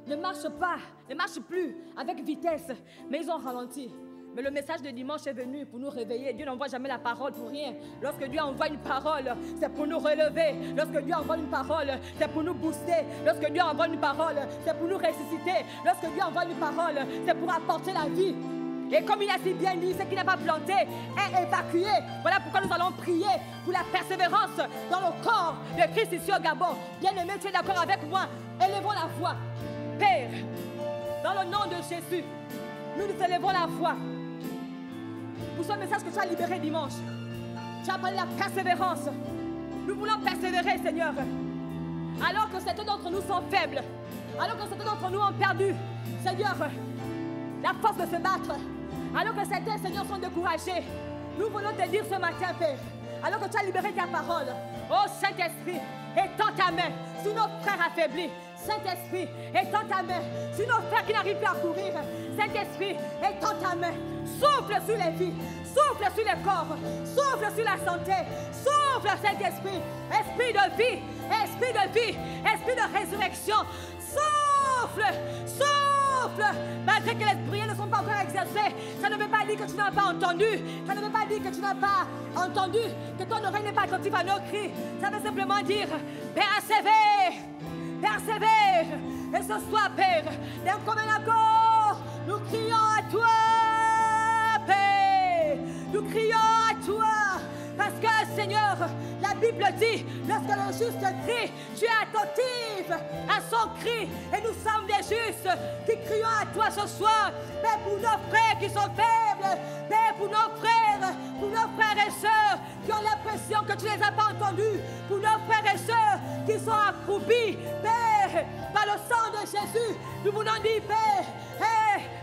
ne marchent plus avec vitesse, mais ils ont ralenti. Mais le message de dimanche est venu pour nous réveiller. Dieu n'envoie jamais la parole pour rien. Lorsque Dieu envoie une parole, c'est pour nous relever. Lorsque Dieu envoie une parole, c'est pour nous booster. Lorsque Dieu envoie une parole, c'est pour nous ressusciter. Lorsque Dieu envoie une parole, c'est pour apporter la vie. Et comme il a si bien dit, ce qui n'est pas planté est évacué. Voilà pourquoi nous allons prier pour la persévérance dans le corps de Christ ici au Gabon. Bien-aimé, tu es d'accord avec moi? Élevons la voix. Père, dans le nom de Jésus, nous élevons la voix pour ce message que tu as libéré dimanche. Tu as parlé de la persévérance. Nous voulons persévérer, Seigneur. Alors que certains d'entre nous sont faibles, alors que certains d'entre nous ont perdu, Seigneur, la force de se battre, alors que certains, Seigneur, sont découragés, nous voulons te dire ce matin, Père, alors que tu as libéré ta parole, oh Saint-Esprit, étends ta main sur nos frères affaiblis. Saint-Esprit, étends ta main sur nos frères qui n'arrivent plus à courir. Saint-Esprit, étends ta main. Souffle sur les vies, souffle sur les corps, souffle sur la santé, souffle, Saint-Esprit. Esprit de vie, esprit de vie, esprit de résurrection. Souffle, souffle. Malgré que les prières ne sont pas encore exercées, ça ne veut pas dire que tu n'as pas entendu. Ça ne veut pas dire que tu n'as pas entendu, que ton oreille n'est pas attentive à nos cris. Ça veut simplement dire, persévère. Persévère. Et ce soir, Père, d'un commun accord, nous crions à toi, Père. Nous crions à toi. Parce que, Seigneur, la Bible dit, lorsque le juste crie, tu es attentif à son cri. Et nous sommes des justes qui crions à toi ce soir. Père, pour nos frères qui sont faibles. Père, pour nos frères et sœurs qui ont l'impression que tu ne les as pas entendus. Pour nos frères et sœurs qui sont accroupis. Père, par le sang de Jésus, nous voulons dire, Père,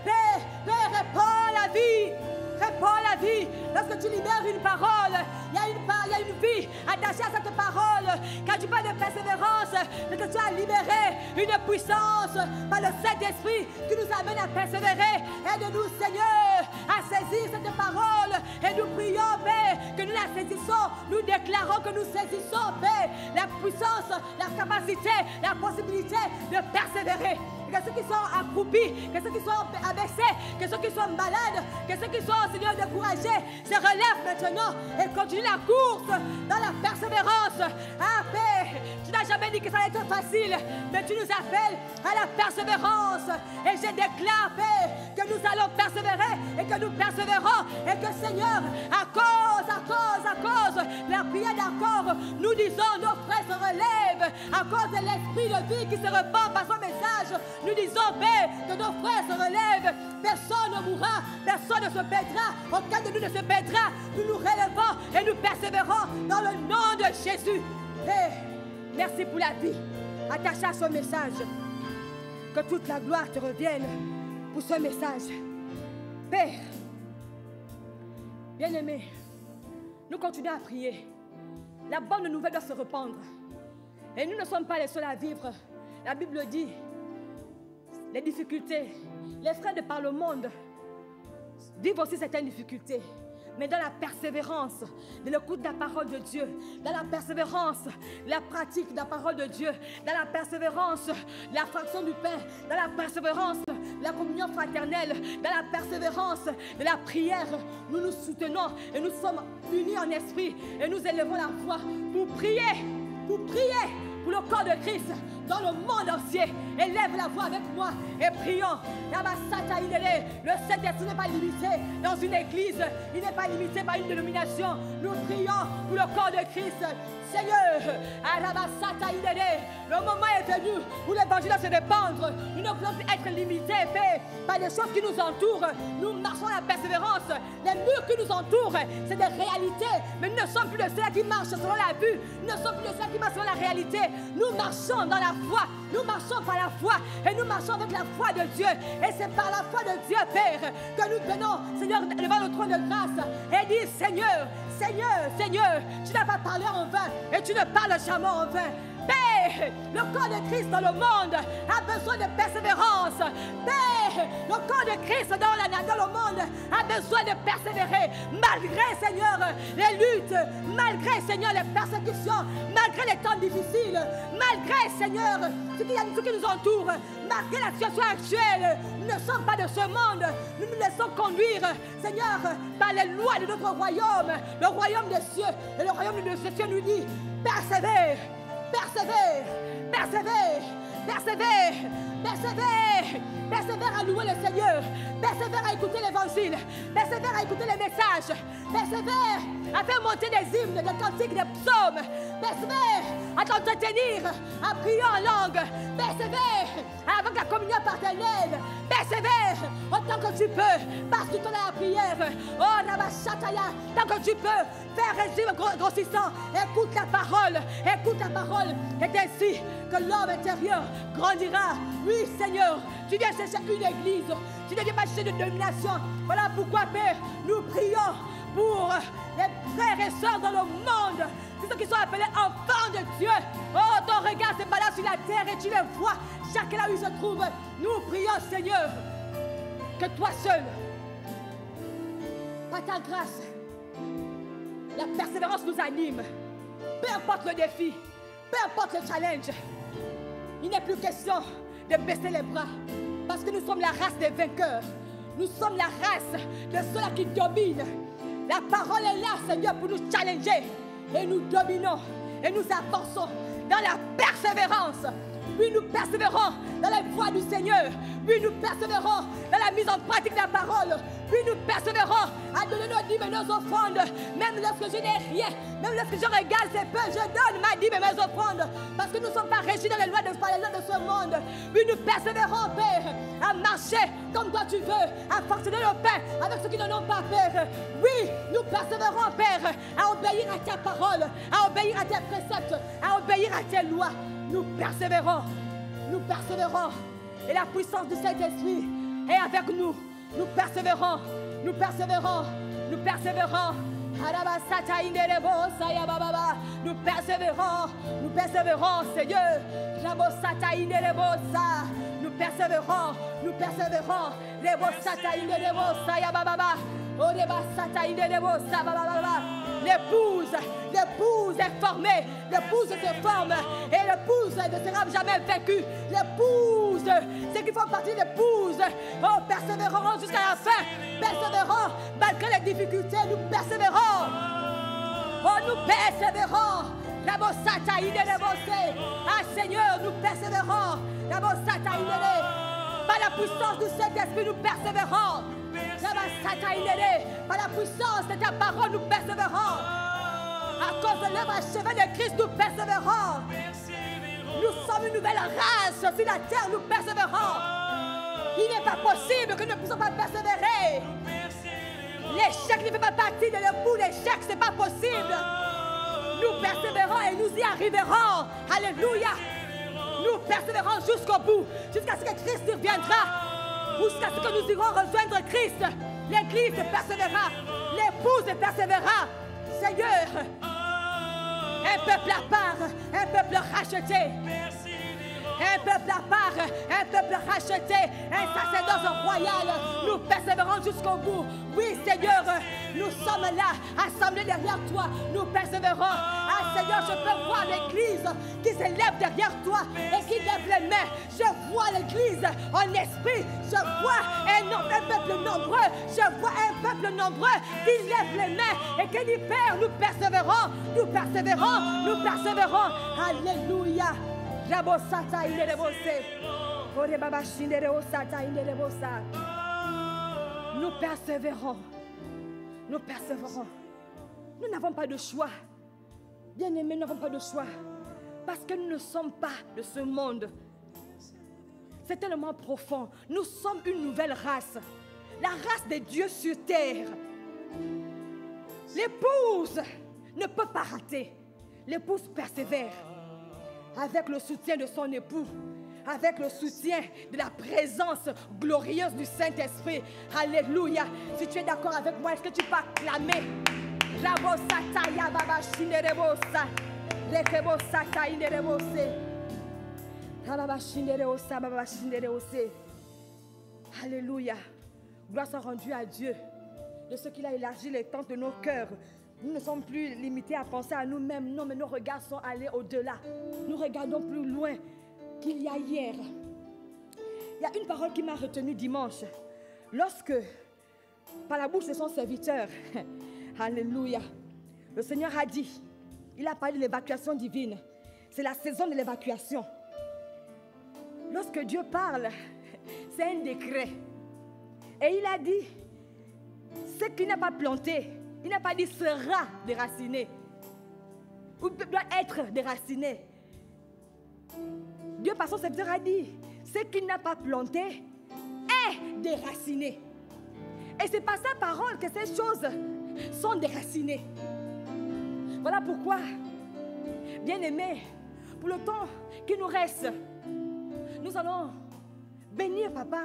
Père, répands la vie. Réponds la vie. Lorsque tu libères une parole, il y a une vie attachée à cette parole. Quand tu parles de persévérance, c'est que tu as libéré une puissance par le Saint-Esprit qui nous amène à persévérer. Aide-nous, Seigneur, à saisir cette parole. Et nous prions, Père, que nous la saisissons. Nous déclarons que nous saisissons, Père, la puissance, la capacité, la possibilité de persévérer. Que ceux qui sont accroupis, que ceux qui sont abaissés, que ceux qui sont malades, que ceux qui sont, Seigneur, découragés, se relèvent maintenant et continuent la course dans la persévérance. Ah, Père, tu n'as jamais dit que ça allait être facile, mais tu nous appelles à la persévérance. Et je déclare, Père, que nous allons persévérer et que nous persévérons et que, Seigneur, à cause de la prière d'accord, nous disons, nos frères se relèvent à cause de l'esprit de vie qui se répand par son message. Nous disons, Père, que nos frères se relèvent. Personne ne mourra, personne ne se perdra. Aucun de nous ne se perdra. Nous nous relevons et nous persévérons dans le nom de Jésus. Père, merci pour la vie attachée à ce message. Que toute la gloire te revienne. pour ce message. Père, bien-aimé, nous continuons à prier. La bonne nouvelle doit se répandre. Et nous ne sommes pas les seuls à vivre. La Bible dit, les difficultés, les frères de par le monde vivent aussi certaines difficultés. Mais dans la persévérance de l'écoute de la parole de Dieu, dans la persévérance de la pratique de la parole de Dieu, dans la persévérance de la fraction du pain, dans la persévérance de la communion fraternelle, dans la persévérance de la prière, nous nous soutenons et nous sommes unis en esprit et nous élevons la voix pour prier pour le corps de Christ dans le monde entier. Élève la voix avec moi et prions. Le Saint-Esprit n'est pas limité dans une église, il n'est pas limité par une dénomination. Nous prions pour le corps de Christ. Seigneur, le moment est venu où l'évangile doit se répandre. Nous ne voulons plus être limités par les choses qui nous entourent. Nous marchons à la persévérance. Les murs qui nous entourent, c'est des réalités. Mais nous ne sommes plus de ceux qui marchent selon la vue. Nous ne sommes plus de ceux qui marchent selon la réalité. Nous marchons dans la foi. Nous marchons par la foi. Et nous marchons avec la foi de Dieu. Et c'est par la foi de Dieu, Père, que nous venons, Seigneur, devant le trône de grâce. Et dis, Seigneur, Seigneur, Seigneur, tu n'as pas parlé en vain. Et tu ne parles jamais en vain. Père, le corps de Christ dans le monde a besoin de persévérance. Père, le corps de Christ dans le monde a besoin de persévérer. Malgré, Seigneur, les luttes, malgré, Seigneur, les persécutions, malgré les temps difficiles, malgré, Seigneur, ce qui nous entoure, malgré la situation actuelle, nous ne sommes pas de ce monde. Nous nous laissons conduire, Seigneur, par les lois de notre royaume, le royaume des cieux. Et le royaume de ces cieux nous dit, persévère. Persévère, persévère, persévère, persévère, persévère à louer le Seigneur, persévère à écouter l'évangile, persévère à écouter les messages, persévère à faire monter des hymnes, des cantiques, des psaumes, persévère à t'entretenir, à prier en langue, persévère avec la communion partenaire, persévère autant que tu peux, parce que tu as la prière, oh Rabashataya, tant que tu peux, faire régime grossissant, écoute la parole, et ainsi que l'homme intérieur grandira. Oui, Seigneur, tu viens chercher une église, tu ne viens pas chercher de domination. Voilà pourquoi, Père, nous prions pour les frères et sœurs dans le monde, tous ceux qui sont appelés enfants de Dieu. Oh, ton regard se balade sur la terre et tu les vois, chacun là où il se trouve. Nous prions, Seigneur, que toi seul, par ta grâce, la persévérance nous anime. Peu importe le défi, peu importe le challenge, il n'est plus question de baisser les bras. Parce que nous sommes la race des vainqueurs. Nous sommes la race de ceux-là qui dominent. La parole est là, Seigneur, pour nous challenger. Et nous dominons. Et nous avançons dans la persévérance. Oui, nous persévérons dans la voie du Seigneur. Oui, nous persévérons dans la mise en pratique de la parole. Oui, nous persévérons à donner nos dîmes et nos offrandes. Même lorsque je n'ai rien, même lorsque je regarde ces peu, je donne ma dîme et mes offrandes. Parce que nous ne sommes pas régis dans les lois de ce monde. Oui, nous persévérons, Père, à marcher comme toi tu veux, à fonctionner le pain avec ceux qui n'en ont pas, Père. Oui, nous persévérons, Père, à obéir à ta parole, à obéir à tes préceptes, à obéir à tes lois. Nous persévérons, nous persévérons. Et la puissance du Saint-Esprit est avec nous. Nous persévérons, nous persévérons, nous persévérons. Nous persévérons, nous persévérons, Seigneur. Nous persévérons, nous persévérons. L'épouse est formée, l'épouse se forme et l'épouse ne sera jamais vaincue. L'épouse, ceux qui font partie de l'épouse, oh, persévéreront jusqu'à la fin. Persévérons malgré les difficultés, nous persévérons. Oh, nous persévérons. Ah, Seigneur, nous persévérons. Par la puissance du Saint-Esprit, nous persévérons. Par la puissance de ta parole, nous persévérons. À cause de l'œuvre achevée de Christ, nous persévérons. Nous sommes une nouvelle race sur la terre, nous persévérons. Il n'est pas possible que nous ne puissions pas persévérer. L'échec ne fait pas partie de l'époux, l'échec, ce n'est pas possible. Nous persévérons et nous y arriverons. Alléluia. Nous persévérons jusqu'au bout, jusqu'à ce que Christ reviendra. jusqu'à ce que nous irons rejoindre Christ. L'Église persévérera, l'épouse persévérera. Seigneur, un peuple à part, un peuple racheté. Un peuple à part, un peuple racheté, un sacerdoce royal. Nous persévérons jusqu'au bout. Oui, Seigneur, nous sommes là, assemblés derrière toi. Nous persévérons. Ah, Seigneur, je peux voir l'Église qui s'élève derrière toi et qui lève les mains. Je vois l'Église en esprit. Je vois un peuple nombreux. Je vois un peuple nombreux qui lève les mains et qui dit, Père, nous persévérons, nous persévérons, nous persévérons. Alléluia. Nous persévérons. Nous persévérons. Nous n'avons pas de choix. Bien-aimés, nous n'avons pas de choix. Parce que nous ne sommes pas de ce monde. C'est tellement profond. Nous sommes une nouvelle race. La race des dieux sur terre. L'épouse ne peut pas rater. L'épouse persévère. Avec le soutien de son époux, avec le soutien de la présence glorieuse du Saint-Esprit. Alléluia. Si tu es d'accord avec moi, est-ce que tu peux acclamer? Alléluia. Gloire soit rendue à Dieu de ce qu'il a élargi les tentes de nos cœurs. Nous ne sommes plus limités à penser à nous-mêmes. Non, mais nos regards sont allés au-delà. Nous regardons plus loin qu'il y a hier. Il y a une parole qui m'a retenue dimanche. Lorsque, par la bouche de son serviteur, alléluia, le Seigneur a dit, il a parlé de l'évacuation divine. C'est la saison de l'évacuation. Lorsque Dieu parle, c'est un décret. Et il a dit, ce qui n'est pas planté, il n'a pas dit sera déraciné ou doit être déraciné. Dieu par son serviteur a dit ce qu'il n'a pas planté est déraciné. Et c'est par sa parole que ces choses sont déracinées. Voilà pourquoi, bien-aimés, pour le temps qui nous reste, nous allons bénir Papa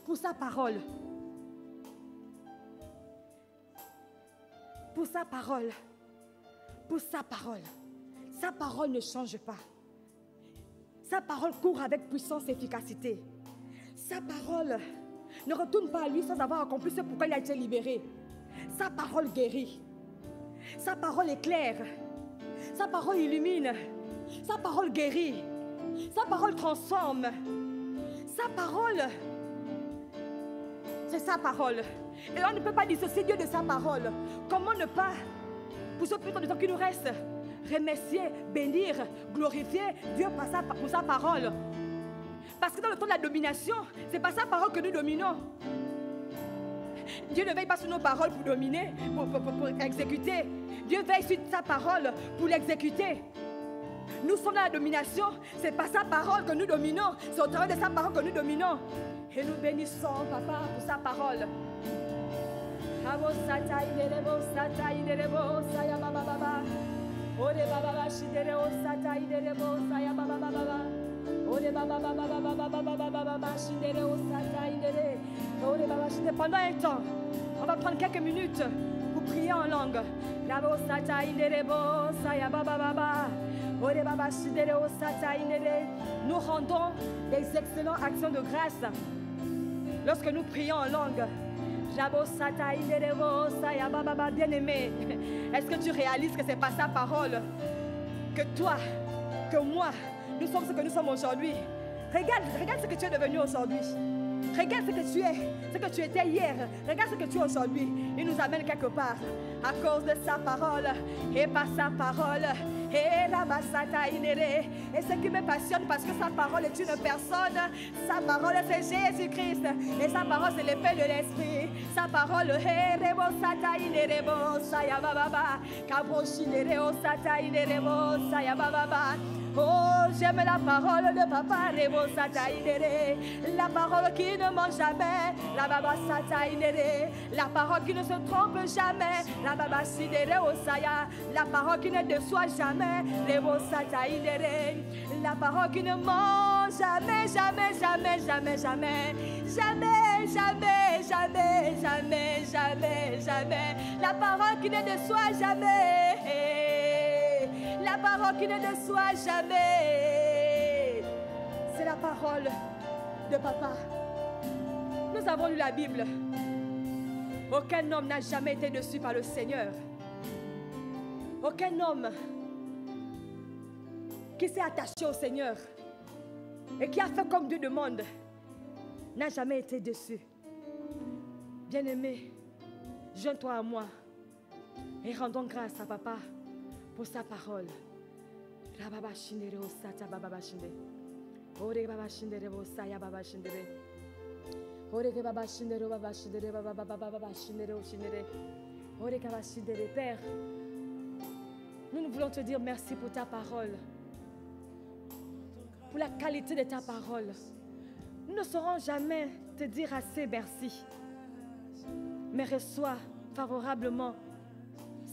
pour sa parole. Pour sa parole. Pour sa parole. Sa parole ne change pas. Sa parole court avec puissance et efficacité. Sa parole ne retourne pas à lui sans avoir accompli ce pourquoi il a été libéré. Sa parole guérit. Sa parole éclaire. Sa parole illumine. Sa parole guérit. Sa parole transforme. Sa parole, c'est sa parole. Et on ne peut pas dissocier Dieu de sa parole. Comment ne pas, pour ce peu de temps qui nous reste, remercier, bénir, glorifier Dieu pour sa parole. Parce que dans le temps de la domination, c'est par sa parole que nous dominons. Dieu ne veille pas sur nos paroles pour dominer, pour exécuter. Dieu veille sur sa parole pour l'exécuter. Nous sommes dans la domination, c'est par sa parole que nous dominons. C'est au travers de sa parole que nous dominons. Et nous bénissons, Papa, pour sa parole. Pendant un temps, on va prendre quelques minutes pour prier en langue. Nous rendons des excellentes actions de grâce lorsque nous prions en langue. Bien-aimé, est-ce que tu réalises que c'est par sa parole que toi, que moi, nous sommes ce que nous sommes aujourd'hui? Regarde ce que tu es devenu aujourd'hui. Regarde ce que tu étais hier. Regarde ce que tu es aujourd'hui. Il nous amène quelque part à cause de sa parole et par sa parole. Et ce qui me passionne parce que sa parole est une personne. Sa parole c'est Jésus-Christ. Et sa parole c'est l'épée de l'esprit. Sa parole oh, j'aime la parole de Papa Rebo Sataïdere. La parole qui ne ment jamais. La Baba Sataïdere. La parole qui ne se trompe jamais. La Baba Sidere Osaya. La parole qui ne déçoit jamais. Rebo Sataïdere. La parole qui ne ment jamais, jamais, jamais, jamais, jamais, jamais, jamais, jamais, jamais, jamais, jamais. La parole qui naît de soi, jamais. La parole qui naît de soi, jamais. C'est la parole de papa. Nous avons lu la Bible. Aucun homme n'a jamais été déçu par le Seigneur. Aucun homme qui s'est attaché au Seigneur et qui a fait comme Dieu demande n'a jamais été déçu. Bien-aimé, joins-toi à moi et rendons grâce à papa pour sa parole. Père, nous voulons te dire merci pour ta parole, pour la qualité de ta parole. Nous ne saurons jamais te dire assez merci, mais reçois favorablement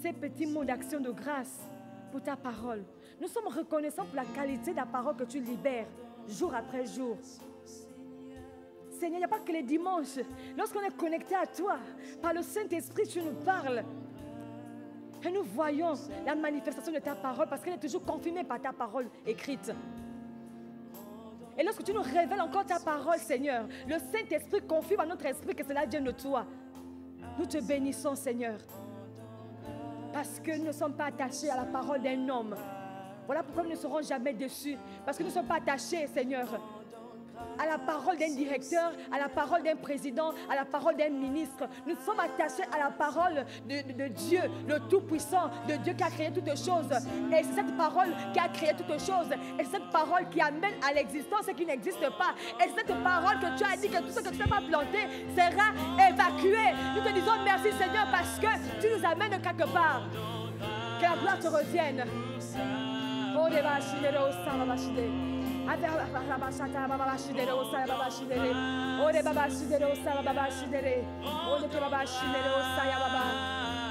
ces petits mots d'action de grâce pour ta parole. Nous sommes reconnaissants pour la qualité de la parole que tu libères jour après jour. Seigneur, il n'y a pas que les dimanches. Lorsqu'on est connecté à toi, par le Saint-Esprit, tu nous parles. Et nous voyons la manifestation de ta parole parce qu'elle est toujours confirmée par ta parole écrite. Et lorsque tu nous révèles encore ta parole, Seigneur, le Saint-Esprit confirme à notre esprit que cela vient de toi. Nous te bénissons, Seigneur, parce que nous ne sommes pas attachés à la parole d'un homme. Voilà pourquoi nous ne serons jamais déçus, parce que nous ne sommes pas attachés, Seigneur, à la parole d'un directeur, à la parole d'un président, à la parole d'un ministre. Nous sommes attachés à la parole de Dieu, le Tout-Puissant, de Dieu qui a créé toutes choses. Et c'est cette parole qui a créé toutes choses. Et c'est cette parole qui amène à l'existence ce qui n'existe pas. Et c'est cette parole que tu as dit que tout ce que tu n'as pas planté sera évacué. Nous te disons merci, Seigneur, parce que tu nous amènes quelque part. Que la gloire te revienne. Oh, les vaches, les vaches,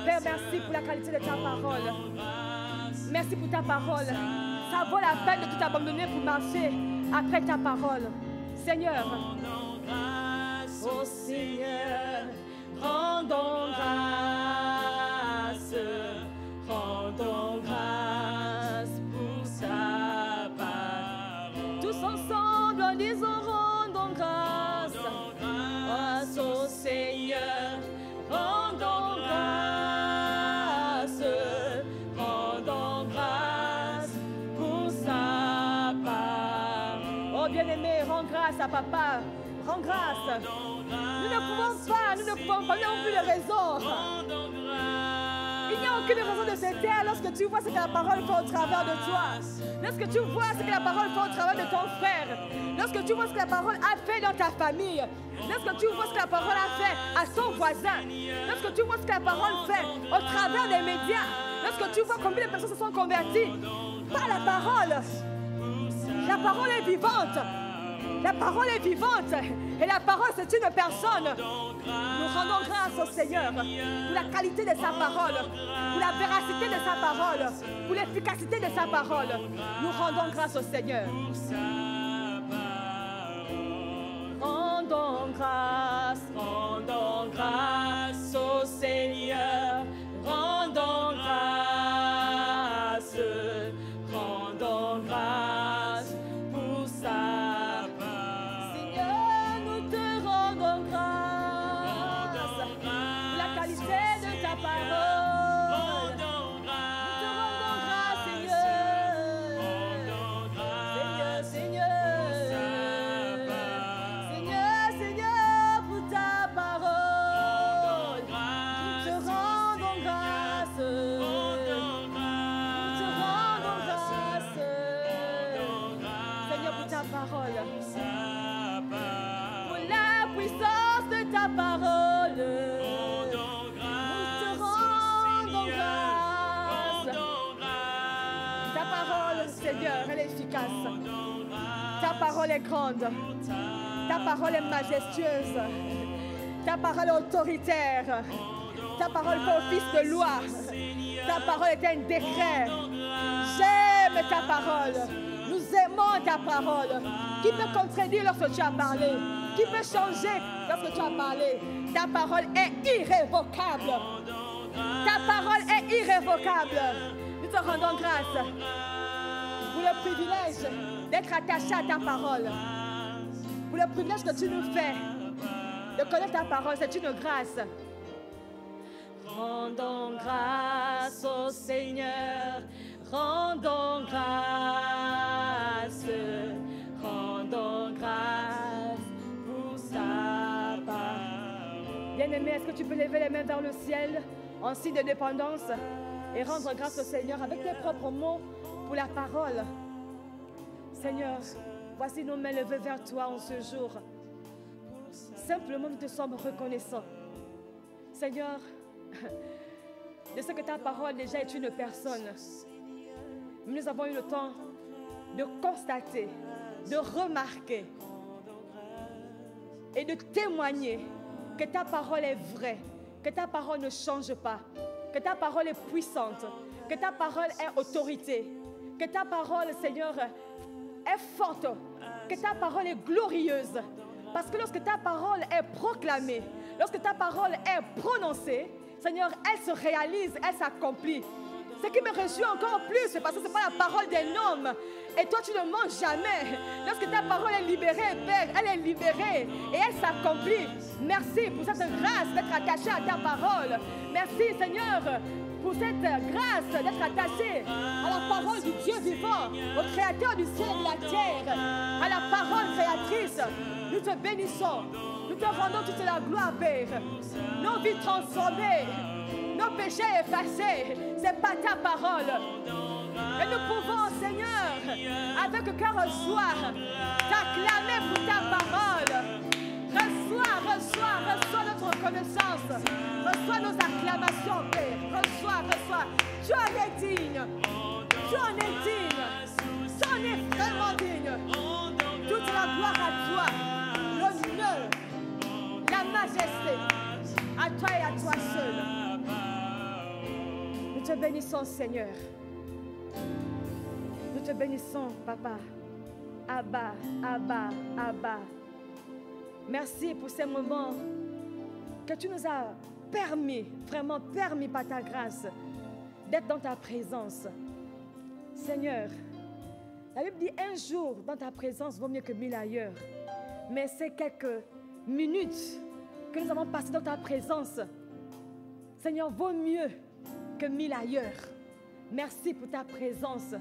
Père, merci pour la qualité de ta parole. Merci pour ta parole. Ça vaut la peine de tout abandonner pour marcher après ta parole. Seigneur, oh Seigneur, rendons grâce, rendons grâce pour ta parole. Tous ensemble, disons rendons grâce, grâce au Seigneur, rendons grâce, rendons grâce pour sa parole. Oh bien-aimé, rends grâce à papa, rends grâce. Nous ne pouvons pas, nous n'avons plus de raison. Il n'y a aucune raison de se taire lorsque tu vois ce que la parole fait au travers de toi. Lorsque tu vois ce que la parole fait au travers de ton frère. Lorsque tu vois ce que la parole a fait dans ta famille. Lorsque tu vois ce que la parole a fait à son voisin. Lorsque tu vois ce que la parole fait au travers des médias. Lorsque tu vois combien de personnes se sont converties par la parole. La parole est vivante. La parole est vivante. Et la parole, c'est une personne. Nous rendons grâce au Seigneur pour la qualité de sa parole, pour la véracité de sa parole, pour l'efficacité de sa parole. Nous rendons grâce au Seigneur. Rendons grâce au Seigneur. Rendons grâce pour sa parole. Seigneur, nous te rendons grâce pour la qualité de ta parole. Nous te rendons grâce, Seigneur. Seigneur, pour ta parole. Nous te rendons grâce. Seigneur, pour ta parole. Pour la puissance de ta parole. Nous te rendons grâce. Ta parole, Seigneur, elle est efficace. Ta parole est grande. Ta parole est majestueuse. Ta parole est autoritaire. Ta parole fait office de loi. Ta parole est un décret. J'aime ta parole. Nous aimons ta parole. Qui peut contredire lorsque tu as parlé? Qui peut changer lorsque tu as parlé? Ta parole est irrévocable. Ta parole est irrévocable. Nous te rendons grâce pour le privilège d'être attaché à ta parole. Pour le privilège que tu nous fais de connaître ta parole, c'est une grâce. Rendons grâce au Seigneur, rendons grâce, rendons grâce pour sa parole. Bien-aimé, est-ce que tu peux lever les mains vers le ciel en signe de dépendance et rendre grâce au Seigneur avec tes propres mots pour la parole? Seigneur, voici nos mains levées vers toi en ce jour. Simplement, nous te sommes reconnaissants. Seigneur, de ce que ta parole déjà est une personne. Nous avons eu le temps de constater, de remarquer et de témoigner que ta parole est vraie, que ta parole ne change pas, que ta parole est puissante, que ta parole est autorité, que ta parole, Seigneur, est forte, que ta parole est glorieuse. Parce que lorsque ta parole est proclamée, lorsque ta parole est prononcée, Seigneur, elle se réalise, elle s'accomplit. Ce qui me réjouit encore plus, c'est parce que ce n'est pas la parole d'un homme. Et toi, tu ne mens jamais. Lorsque ta parole est libérée, Père, elle est libérée et elle s'accomplit. Merci pour cette grâce d'être attaché à ta parole. Merci, Seigneur, pour cette grâce d'être attaché à la parole du Dieu vivant, au Créateur du ciel et de la terre, à la parole créatrice. Nous te bénissons. Nous te rendons toute la gloire, Père. Nos vies transformées, nos péchés effacés, c'est pas ta parole. Et nous pouvons, Seigneur, avec cœur joie, t'acclamer pour ta parole. Reçois notre reconnaissance. Reçois nos acclamations, Père. Reçois. Tu en es digne. Tu en es digne. Tu en es vraiment digne. Toute la gloire à toi. L'honneur, la majesté, à toi et à toi seul. Nous te bénissons, Seigneur. Nous te bénissons, Papa. Abba, Abba, Abba. Merci pour ces moments que tu nous as permis, vraiment permis par ta grâce, d'être dans ta présence. Seigneur, la Bible dit un jour dans ta présence vaut mieux que 1000 ailleurs. Mais c'est quelques minutes que nous avons passées dans ta présence. Seigneur, vaut mieux que 1000 ailleurs. Merci pour ta présence.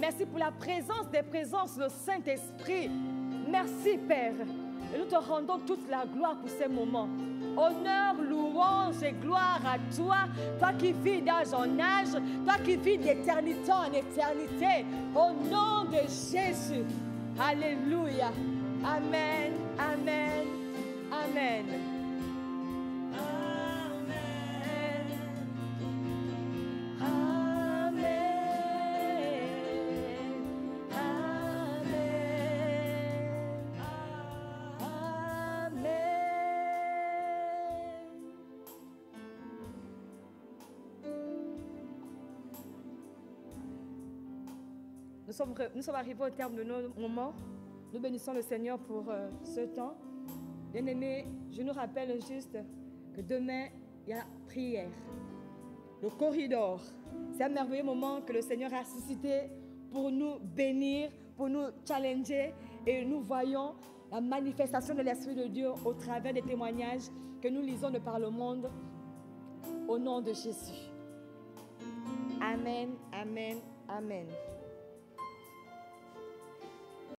Merci pour la présence des présences, le Saint-Esprit. Merci, Père. Et nous te rendons toute la gloire pour ces moments. Honneur, louange et gloire à toi, toi qui vis d'âge en âge, toi qui vis d'éternité en éternité. Au nom de Jésus. Alléluia. Amen, amen, amen. Nous sommes arrivés au terme de nos moments. Nous bénissons le Seigneur pour ce temps. Bien-aimés, je nous rappelle juste que demain, il y a prière. Le corridor, c'est un merveilleux moment que le Seigneur a suscité pour nous bénir, pour nous challenger. Et nous voyons la manifestation de l'Esprit de Dieu au travers des témoignages que nous lisons de par le monde. Au nom de Jésus. Amen, amen, amen.